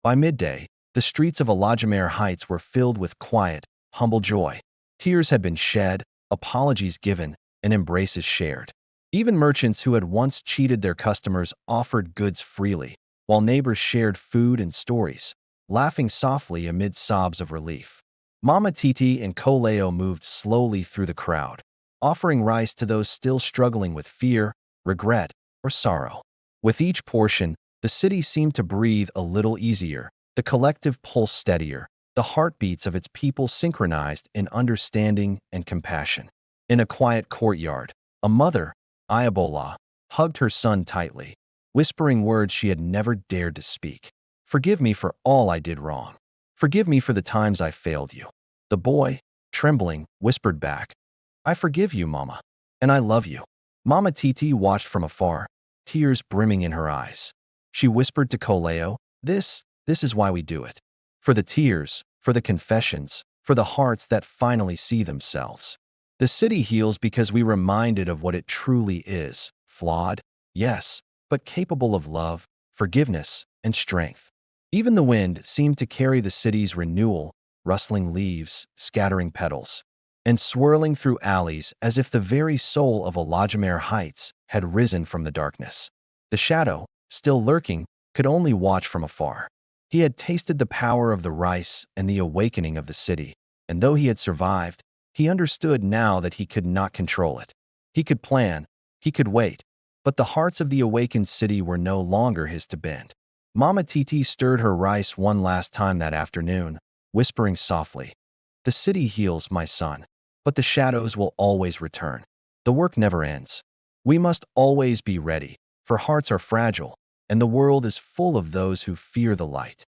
By midday, the streets of Ọlódùmarè Heights were filled with quiet, humble joy. Tears had been shed, apologies given, and embraces shared. Even merchants who had once cheated their customers offered goods freely, while neighbors shared food and stories, laughing softly amid sobs of relief. Mama Títí and Koleo moved slowly through the crowd, offering rice to those still struggling with fear, regret, or sorrow. With each portion, the city seemed to breathe a little easier, the collective pulse steadier, the heartbeats of its people synchronized in understanding and compassion. In a quiet courtyard, a mother, Ayabola, hugged her son tightly, whispering words she had never dared to speak. "Forgive me for all I did wrong. Forgive me for the times I failed you." The boy, trembling, whispered back, "I forgive you, Mama, and I love you." Mama Títí watched from afar, tears brimming in her eyes. She whispered to Koleo, This is why we do it. For the tears, for the confessions, for the hearts that finally see themselves. The city heals because we reminded of what it truly is, flawed, yes, but capable of love, forgiveness, and strength. Even the wind seemed to carry the city's renewal, rustling leaves, scattering petals, and swirling through alleys as if the very soul of Ọlódùmarè Heights had risen from the darkness. The shadow, still lurking, could only watch from afar. He had tasted the power of the rice and the awakening of the city, and though he had survived, he understood now that he could not control it. He could plan, he could wait, but the hearts of the awakened city were no longer his to bend. Mama Títí stirred her rice one last time that afternoon, whispering softly, "The city heals, my son, but the shadows will always return. The work never ends. We must always be ready, for hearts are fragile, and the world is full of those who fear the light."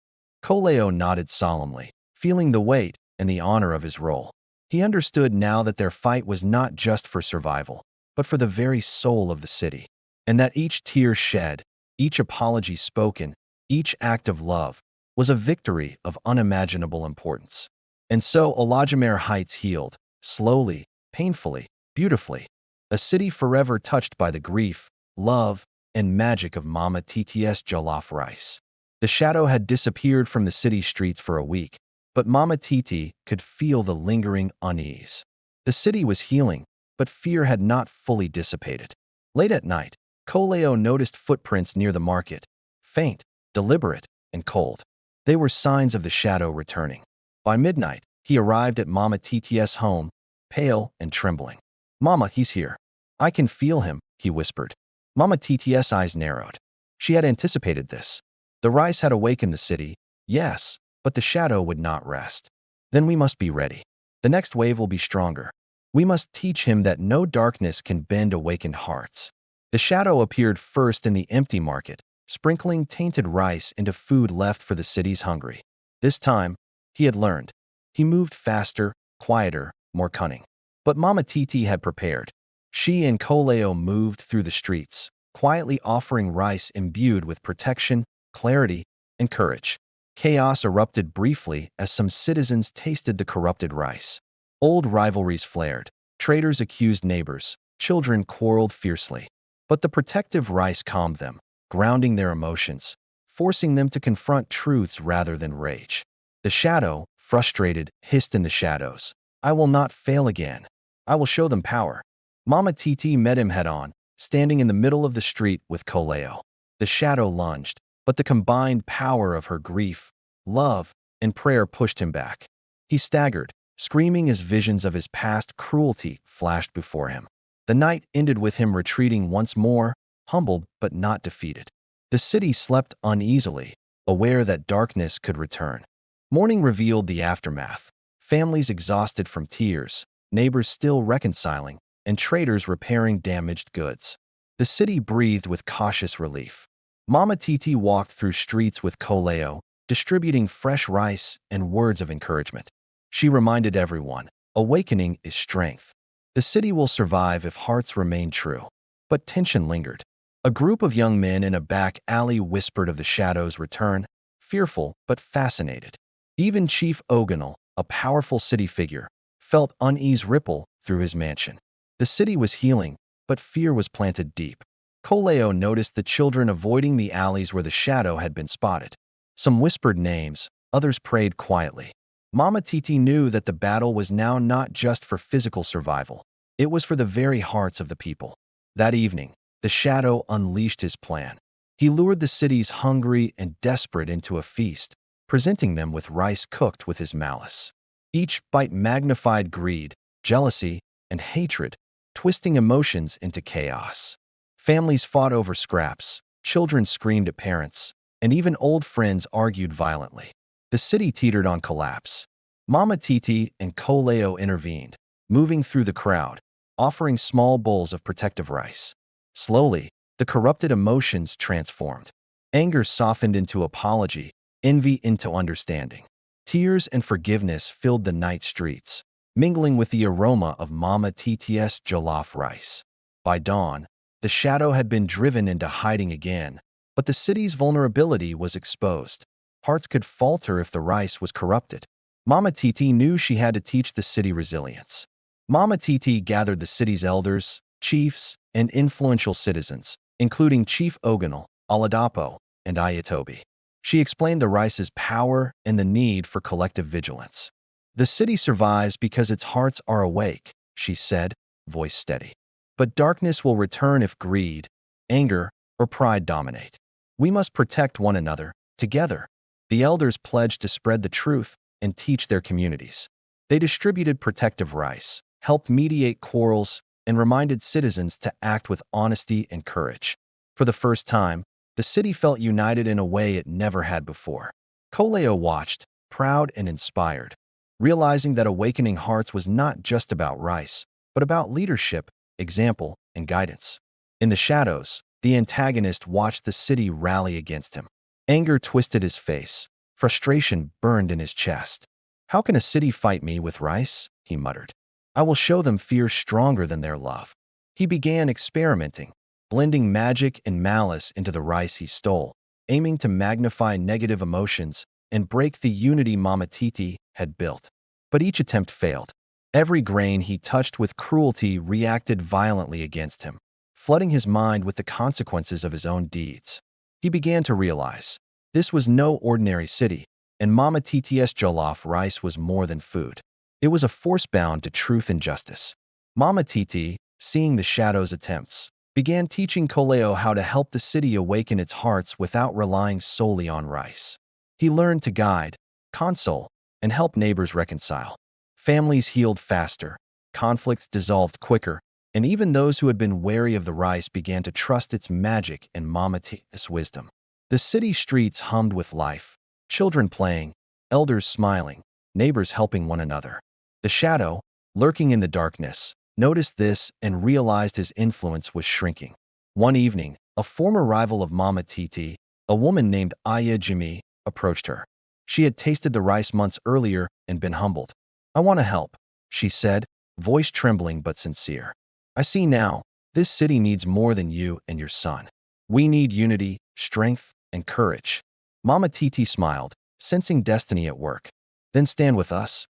Coleo nodded solemnly, feeling the weight and the honor of his role. He understood now that their fight was not just for survival, but for the very soul of the city, and that each tear shed, each apology spoken, each act of love was a victory of unimaginable importance. And so Ọlódùmarè Heights healed, slowly, painfully, beautifully, a city forever touched by the grief, love, and magic of Mama Títí's Jollof rice. The shadow had disappeared from the city streets for a week, but Mama Títí could feel the lingering unease. The city was healing, but fear had not fully dissipated. Late at night, Coleo noticed footprints near the market, faint, deliberate, and cold. They were signs of the shadow returning. By midnight, he arrived at Mama Títí's home, pale and trembling. "Mama, he's here. I can feel him," he whispered. Mama Títí's eyes narrowed. She had anticipated this. The rice had awakened the city, yes, but the shadow would not rest. "Then we must be ready. The next wave will be stronger. We must teach him that no darkness can bend awakened hearts." The shadow appeared first in the empty market, sprinkling tainted rice into food left for the city's hungry. This time, he had learned. He moved faster, quieter, more cunning. But Mama Títí had prepared. She and Coleo moved through the streets, quietly offering rice imbued with protection, clarity, and courage. Chaos erupted briefly as some citizens tasted the corrupted rice. Old rivalries flared. Traders accused neighbors. Children quarreled fiercely. But the protective rice calmed them, grounding their emotions, forcing them to confront truths rather than rage. The shadow, frustrated, hissed in the shadows, "I will not fail again. I will show them power." Mama Títí met him head-on, standing in the middle of the street with Coleo. The shadow lunged, but the combined power of her grief, love, and prayer pushed him back. He staggered, screaming as visions of his past cruelty flashed before him. The night ended with him retreating once more, humbled but not defeated. The city slept uneasily, aware that darkness could return. Morning revealed the aftermath. Families exhausted from tears, neighbors still reconciling, and traders repairing damaged goods. The city breathed with cautious relief. Mama Títí walked through streets with Coleo, distributing fresh rice and words of encouragement. She reminded everyone, awakening is strength. The city will survive if hearts remain true. But tension lingered. A group of young men in a back alley whispered of the shadow's return, fearful but fascinated. Even Chief Ogonal, a powerful city figure, felt unease ripple through his mansion. The city was healing, but fear was planted deep. Coleo noticed the children avoiding the alleys where the shadow had been spotted. Some whispered names, others prayed quietly. Mama Títí knew that the battle was now not just for physical survival. It was for the very hearts of the people. That evening, the shadow unleashed his plan. He lured the city's hungry and desperate into a feast, presenting them with rice cooked with his malice. Each bite magnified greed, jealousy, and hatred, twisting emotions into chaos. Families fought over scraps, children screamed at parents, and even old friends argued violently. The city teetered on collapse. Mama Títí and Coleo intervened, moving through the crowd, offering small bowls of protective rice. Slowly, the corrupted emotions transformed. Anger softened into apology, envy into understanding. Tears and forgiveness filled the night streets, mingling with the aroma of Mama Títí's jollof rice. By dawn, the shadow had been driven into hiding again, but the city's vulnerability was exposed. Hearts could falter if the rice was corrupted. Mama Títí knew she had to teach the city resilience. Mama Títí gathered the city's elders, chiefs, and influential citizens, including Chief Ogonal, Oladapo, and Ayatobi. She explained the rice's power and the need for collective vigilance. The city survives because its hearts are awake, she said, voice steady. But darkness will return if greed, anger, or pride dominate. We must protect one another, together. The elders pledged to spread the truth and teach their communities. They distributed protective rice, helped mediate quarrels, and reminded citizens to act with honesty and courage. For the first time, the city felt united in a way it never had before. Koleo watched, proud and inspired, realizing that awakening hearts was not just about rice, but about leadership, example, and guidance. In the shadows, the antagonist watched the city rally against him. Anger twisted his face. Frustration burned in his chest. "How can a city fight me with rice?" he muttered. "I will show them fear stronger than their love." He began experimenting, blending magic and malice into the rice he stole, aiming to magnify negative emotions and break the unity Mama Títí had built. But each attempt failed. Every grain he touched with cruelty reacted violently against him, flooding his mind with the consequences of his own deeds. He began to realize this was no ordinary city, and Mama Títí's Jollof rice was more than food. It was a force bound to truth and justice. Mama Títí, seeing the shadow's attempts, began teaching Koleo how to help the city awaken its hearts without relying solely on rice. He learned to guide, console, and help neighbors reconcile. Families healed faster, conflicts dissolved quicker, and even those who had been wary of the rice began to trust its magic and Mama Títí's wisdom. The city streets hummed with life, children playing, elders smiling, neighbors helping one another. The shadow, lurking in the darkness, noticed this and realized his influence was shrinking. One evening, a former rival of Mama Títí, a woman named Jimmy, approached her. She had tasted the rice months earlier and been humbled. "I want to help," she said, voice trembling but sincere. "I see now, this city needs more than you and your son. We need unity, strength, and courage." Mama Títí smiled, sensing destiny at work. "Then stand with us,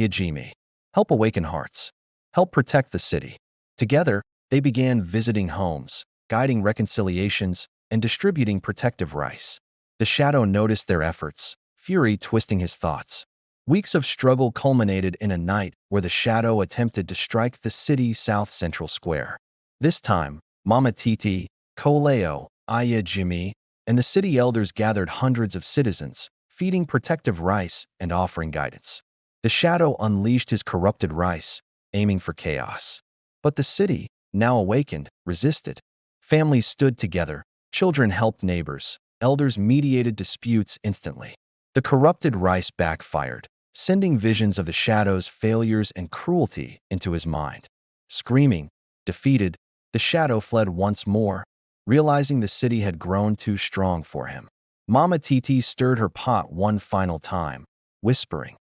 Jimmy. Help awaken hearts. Help protect the city." Together, they began visiting homes, guiding reconciliations, and distributing protective rice. The shadow noticed their efforts, fury twisting his thoughts. Weeks of struggle culminated in a night where the shadow attempted to strike the city's south central square. This time, Mama Títí, Koleo, Jimmy, and the city elders gathered hundreds of citizens, feeding protective rice and offering guidance. The shadow unleashed his corrupted rice, aiming for chaos. But the city, now awakened, resisted. Families stood together, children helped neighbors, elders mediated disputes instantly. The corrupted rice backfired, sending visions of the shadow's failures and cruelty into his mind. Screaming, defeated, the shadow fled once more, realizing the city had grown too strong for him. Mama Títí stirred her pot one final time, whispering,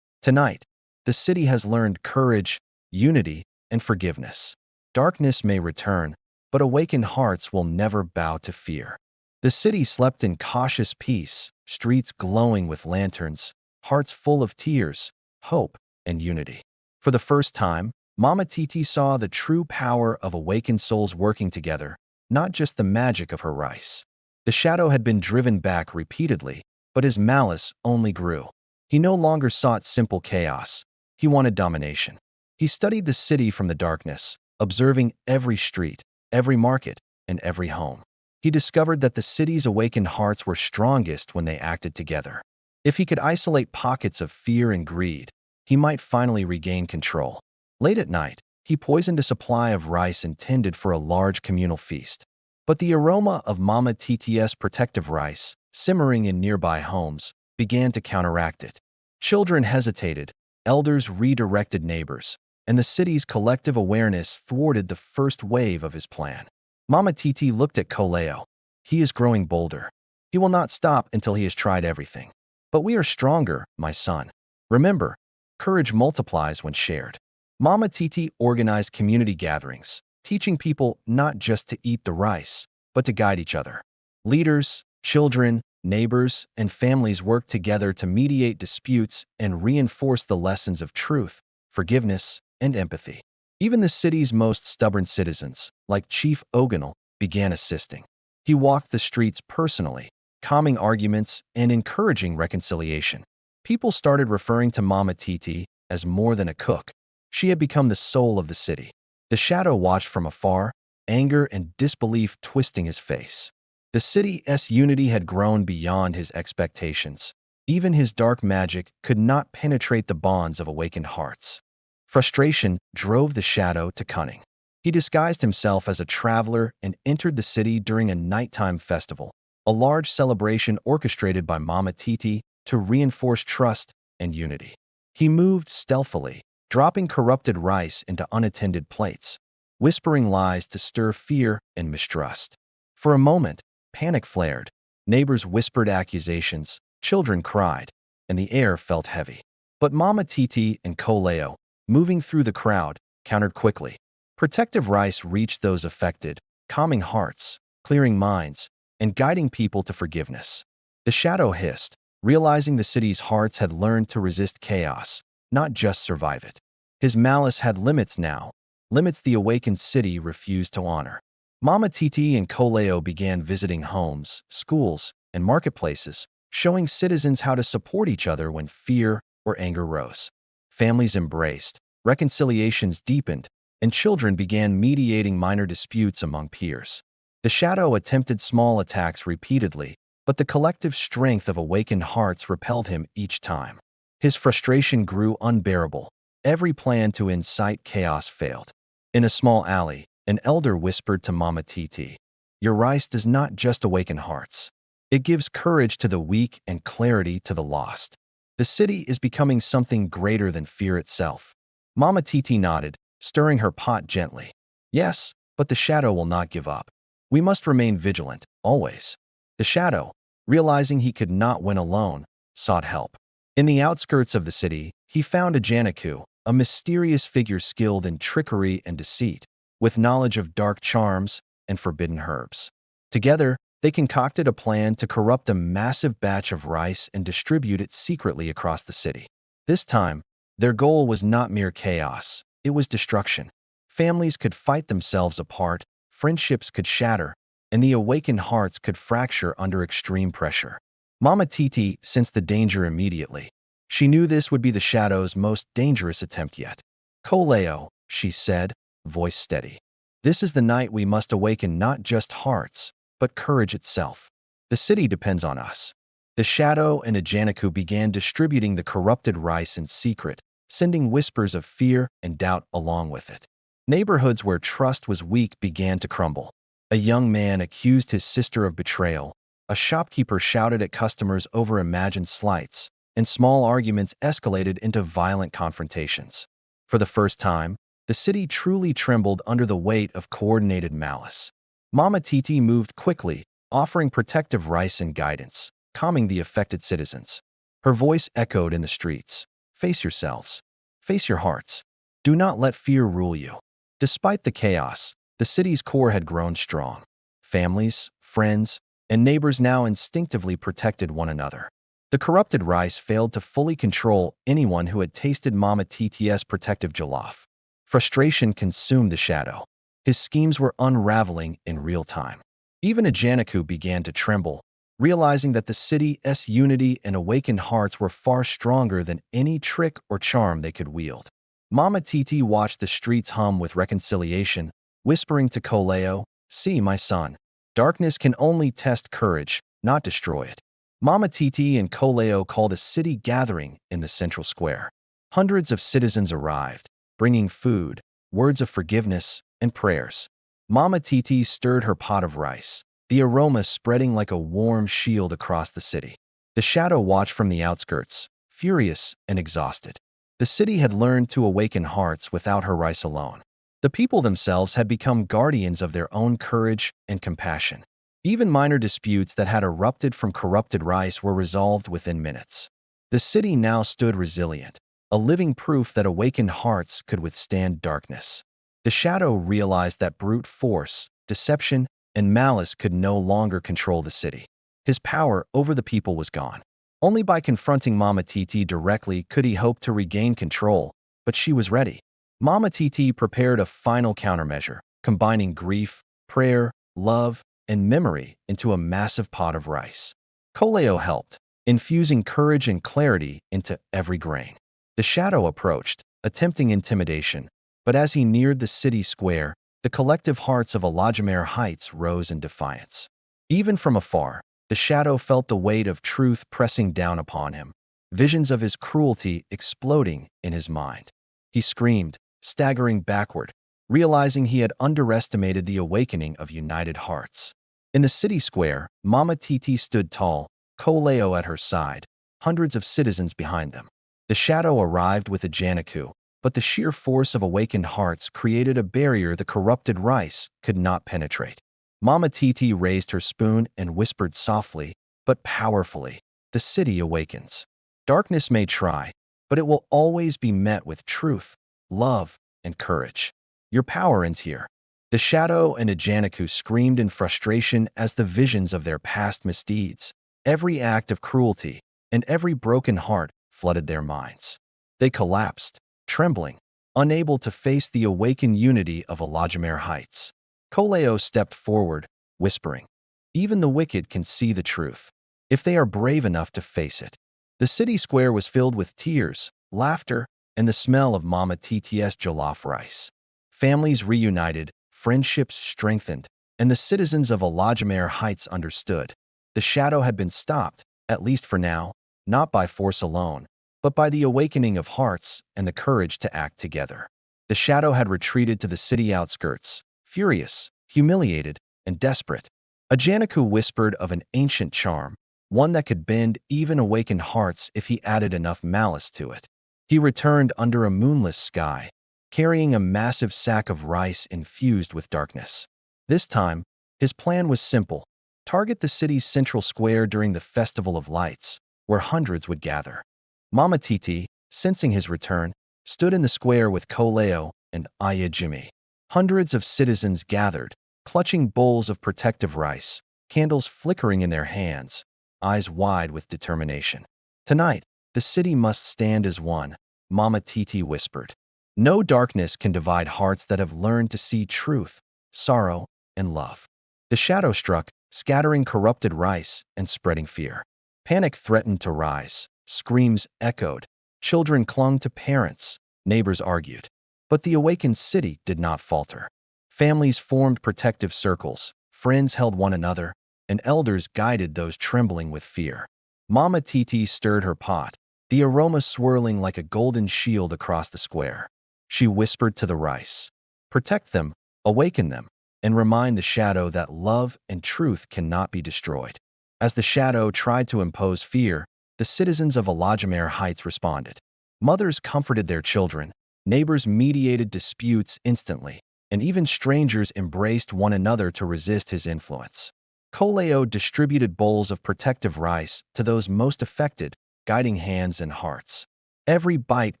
"Tonight, the city has learned courage, unity, and forgiveness. Darkness may return, but awakened hearts will never bow to fear." The city slept in cautious peace, streets glowing with lanterns, hearts full of tears, hope, and unity. For the first time, Mama Títí saw the true power of awakened souls working together, not just the magic of her rice. The shadow had been driven back repeatedly, but his malice only grew. He no longer sought simple chaos. He wanted domination. He studied the city from the darkness, observing every street, every market, and every home. He discovered that the city's awakened hearts were strongest when they acted together. If he could isolate pockets of fear and greed, he might finally regain control. Late at night, he poisoned a supply of rice intended for a large communal feast. But the aroma of Mama Títí's protective rice, simmering in nearby homes, began to counteract it. Children hesitated, elders redirected neighbors, and the city's collective awareness thwarted the first wave of his plan. Mama Títí looked at Koleo. "He is growing bolder. He will not stop until he has tried everything. But we are stronger, my son. Remember, courage multiplies when shared." Mama Títí organized community gatherings, teaching people not just to eat the rice, but to guide each other. Leaders, children, neighbors, and families worked together to mediate disputes and reinforce the lessons of truth, forgiveness, and empathy. Even the city's most stubborn citizens, like Chief Oganal, began assisting. He walked the streets personally, calming arguments and encouraging reconciliation. People started referring to Mama Títí as more than a cook. She had become the soul of the city. The shadow watched from afar, anger and disbelief twisting his face. The city's unity had grown beyond his expectations. Even his dark magic could not penetrate the bonds of awakened hearts. Frustration drove the shadow to cunning. He disguised himself as a traveler and entered the city during a nighttime festival, a large celebration orchestrated by Mama Títí to reinforce trust and unity. He moved stealthily, dropping corrupted rice into unattended plates, whispering lies to stir fear and mistrust. For a moment, panic flared. Neighbors whispered accusations, children cried, and the air felt heavy. But Mama Títí and Koleo, moving through the crowd, countered quickly. Protective rice reached those affected, calming hearts, clearing minds, and guiding people to forgiveness. The shadow hissed, realizing the city's hearts had learned to resist chaos, not just survive it. His malice had limits now, limits the awakened city refused to honor. Mama Títí and Koleo began visiting homes, schools, and marketplaces, showing citizens how to support each other when fear or anger rose. Families embraced, reconciliations deepened, and children began mediating minor disputes among peers. The shadow attempted small attacks repeatedly, but the collective strength of awakened hearts repelled him each time. His frustration grew unbearable. Every plan to incite chaos failed. In a small alley, an elder whispered to Mama Títí, "Your rice does not just awaken hearts. It gives courage to the weak and clarity to the lost. The city is becoming something greater than fear itself." Mama Títí nodded, stirring her pot gently. "Yes, but the shadow will not give up. We must remain vigilant, always." The shadow, realizing he could not win alone, sought help. In the outskirts of the city, he found a Janiku, a mysterious figure skilled in trickery and deceit, with knowledge of dark charms and forbidden herbs. Together, they concocted a plan to corrupt a massive batch of rice and distribute it secretly across the city. This time, their goal was not mere chaos, it was destruction. Families could fight themselves apart, friendships could shatter, and the awakened hearts could fracture under extreme pressure. Mama Títí sensed the danger immediately. She knew this would be the shadow's most dangerous attempt yet. "Koleo," she said, voice steady. "This is the night we must awaken not just hearts, but courage itself. The city depends on us." The shadow and Ajanaku began distributing the corrupted rice in secret, sending whispers of fear and doubt along with it. Neighborhoods where trust was weak began to crumble. A young man accused his sister of betrayal. A shopkeeper shouted at customers over imagined slights, and small arguments escalated into violent confrontations. For the first time, the city truly trembled under the weight of coordinated malice. Mama Títí moved quickly, offering protective rice and guidance, calming the affected citizens. Her voice echoed in the streets. "Face yourselves. Face your hearts. Do not let fear rule you." Despite the chaos, the city's core had grown strong. Families, friends, and neighbors now instinctively protected one another. The corrupted rice failed to fully control anyone who had tasted Mama Títí's protective jollof. Frustration consumed the shadow. His schemes were unraveling in real time. Even Ajanaku began to tremble, realizing that the city's unity and awakened hearts were far stronger than any trick or charm they could wield. Mama Títí watched the streets hum with reconciliation, whispering to Koleo, "See, my son, darkness can only test courage, not destroy it." Mama Títí and Koleo called a city gathering in the central square. Hundreds of citizens arrived, bringing food, words of forgiveness, and prayers. Mama Títí stirred her pot of rice, the aroma spreading like a warm shield across the city. The shadow watched from the outskirts, furious and exhausted. The city had learned to awaken hearts without her rice alone. The people themselves had become guardians of their own courage and compassion. Even minor disputes that had erupted from corrupted rice were resolved within minutes. The city now stood resilient, a living proof that awakened hearts could withstand darkness. The shadow realized that brute force, deception, and malice could no longer control the city. His power over the people was gone. Only by confronting Mama Títí directly could he hope to regain control, but she was ready. Mama Títí prepared a final countermeasure, combining grief, prayer, love, and memory into a massive pot of rice. Koleo helped, infusing courage and clarity into every grain. The shadow approached, attempting intimidation, but as he neared the city square, the collective hearts of Ọlódùmarè Heights rose in defiance. Even from afar, the shadow felt the weight of truth pressing down upon him, visions of his cruelty exploding in his mind. He screamed, staggering backward, realizing he had underestimated the awakening of united hearts. In the city square, Mama Títí stood tall, Koleo at her side, hundreds of citizens behind them. The shadow arrived with a Janiku, but the sheer force of awakened hearts created a barrier the corrupted rice could not penetrate. Mama Títí raised her spoon and whispered softly, but powerfully, "The city awakens. Darkness may try, but it will always be met with truth, love, and courage. Your power ends here." The shadow and Ajanaku screamed in frustration as the visions of their past misdeeds, every act of cruelty, and every broken heart flooded their minds. They collapsed, trembling, unable to face the awakened unity of Ọlódùmarè Heights. Koleo stepped forward, whispering, "Even the wicked can see the truth, if they are brave enough to face it." The city square was filled with tears, laughter, and the smell of Mama Títí's jollof rice. Families reunited, friendships strengthened, and the citizens of Ọlódùmarè Heights understood. The shadow had been stopped, at least for now, not by force alone, but by the awakening of hearts and the courage to act together. The shadow had retreated to the city outskirts, furious, humiliated, and desperate. Ajanaku whispered of an ancient charm, one that could bend even awakened hearts if he added enough malice to it. He returned under a moonless sky, carrying a massive sack of rice infused with darkness. This time, his plan was simple: target the city's central square during the Festival of Lights, where hundreds would gather. Mama Títí, sensing his return, stood in the square with Koleo and Ayajimi. Hundreds of citizens gathered, clutching bowls of protective rice, candles flickering in their hands, eyes wide with determination. "Tonight, the city must stand as one," Mama Títí whispered. "No darkness can divide hearts that have learned to see truth, sorrow, and love." The shadow struck, scattering corrupted rice and spreading fear. Panic threatened to rise. Screams echoed. Children clung to parents. Neighbors argued. But the awakened city did not falter. Families formed protective circles. Friends held one another, and elders guided those trembling with fear. Mama Títí stirred her pot, the aroma swirling like a golden shield across the square. She whispered to the rice, "Protect them, awaken them, and remind the shadow that love and truth cannot be destroyed." As the shadow tried to impose fear, the citizens of Ọlódùmarè Heights responded. Mothers comforted their children, neighbors mediated disputes instantly, and even strangers embraced one another to resist his influence. Koleo distributed bowls of protective rice to those most affected, guiding hands and hearts. Every bite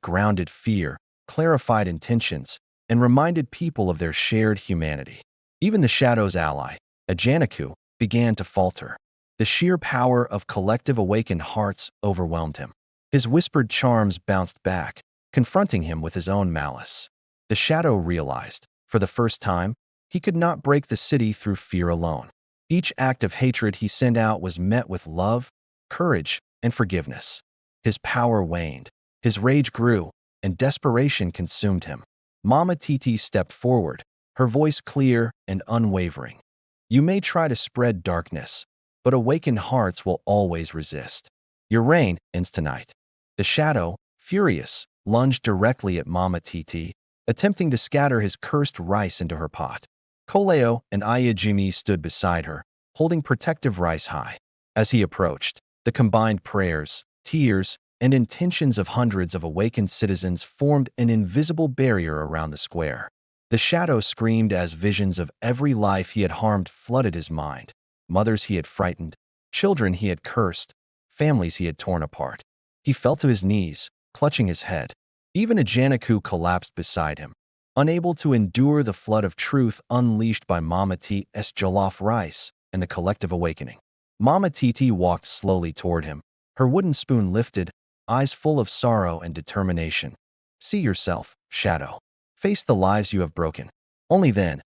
grounded fear, clarified intentions, and reminded people of their shared humanity. Even the shadow's ally, Ajanaku, began to falter. The sheer power of collective awakened hearts overwhelmed him. His whispered charms bounced back, confronting him with his own malice. The shadow realized, for the first time, he could not break the city through fear alone. Each act of hatred he sent out was met with love, courage, and forgiveness. His power waned, his rage grew, and desperation consumed him. Mama Títí stepped forward, her voice clear and unwavering. "You may try to spread darkness, but awakened hearts will always resist. Your reign ends tonight." The shadow, furious, lunged directly at Mama Títí, attempting to scatter his cursed rice into her pot. Koleo and Ayajimi stood beside her, holding protective rice high. As he approached, the combined prayers, tears, and intentions of hundreds of awakened citizens formed an invisible barrier around the square. The shadow screamed as visions of every life he had harmed flooded his mind. Mothers he had frightened, children he had cursed, families he had torn apart. He fell to his knees, clutching his head. Even Ajanaku collapsed beside him, unable to endure the flood of truth unleashed by Mama Títí's jollof rice and the collective awakening. Mama Títí walked slowly toward him, her wooden spoon lifted, eyes full of sorrow and determination. "See yourself, shadow. Face the lives you have broken. Only then,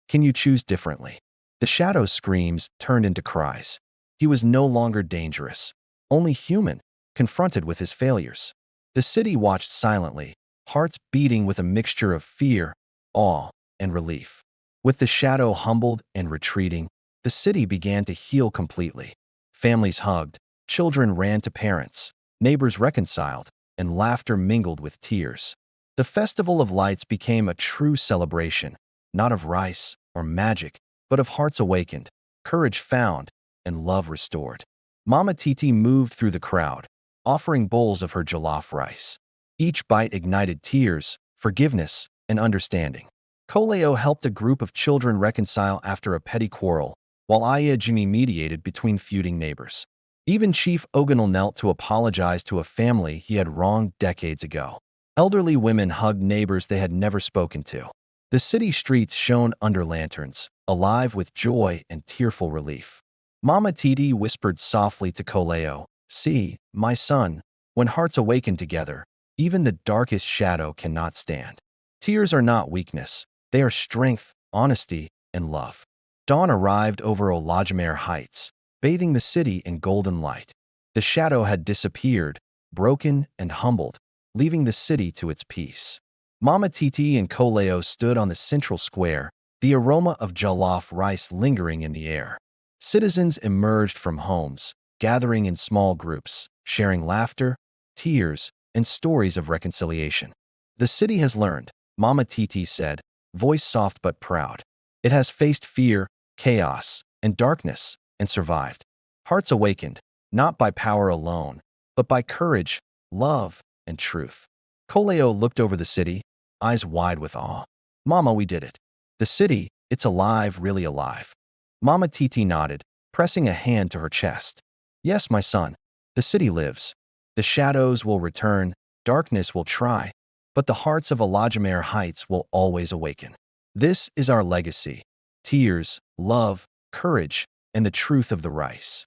can you choose differently." The shadow's screams turned into cries. He was no longer dangerous, only human, confronted with his failures. The city watched silently, hearts beating with a mixture of fear, awe, and relief. With the shadow humbled and retreating, the city began to heal completely. Families hugged, children ran to parents, neighbors reconciled, and laughter mingled with tears. The Festival of Lights became a true celebration, not of rice or magic, but of hearts awakened, courage found, and love restored. Mama Títí moved through the crowd, offering bowls of her jollof rice. Each bite ignited tears, forgiveness, and understanding. Koleo helped a group of children reconcile after a petty quarrel, while Jimmy mediated between feuding neighbors. Even Chief Oganal knelt to apologize to a family he had wronged decades ago. Elderly women hugged neighbors they had never spoken to. The city streets shone under lanterns, alive with joy and tearful relief. Mama Títí whispered softly to Koleo, "See, my son, when hearts awaken together, even the darkest shadow cannot stand." Tears are not weakness. They are strength, honesty, and love. Dawn arrived over Ọlódùmarè Heights, bathing the city in golden light. The shadow had disappeared, broken and humbled, leaving the city to its peace. Mama Títí and Koleo stood on the central square, the aroma of jollof rice lingering in the air. Citizens emerged from homes, gathering in small groups, sharing laughter, tears, and stories of reconciliation. "The city has learned," Mama Títí said, voice soft but proud. "It has faced fear, chaos, and darkness, and survived. Hearts awakened, not by power alone, but by courage, love, and truth." Koleo looked over the city, eyes wide with awe. "Mama, we did it. The city, it's alive, really alive." Mama Títí nodded, pressing a hand to her chest. "Yes, my son, the city lives. The shadows will return, darkness will try, but the hearts of Ọlódùmarè Heights will always awaken. This is our legacy: tears, love, courage, and the truth of the rice."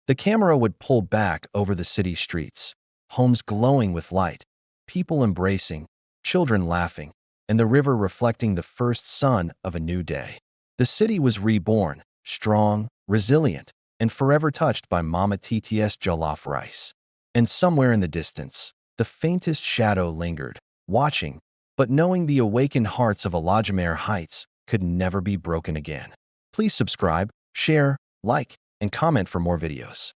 The camera would pull back over the city streets, homes glowing with light, people embracing, children laughing, and the river reflecting the first sun of a new day. The city was reborn, strong, resilient, and forever touched by Mama Títí's jollof rice. And somewhere in the distance, the faintest shadow lingered, watching, but knowing the awakened hearts of Ọlódùmarè Heights could never be broken again. Please subscribe, share, like, and comment for more videos.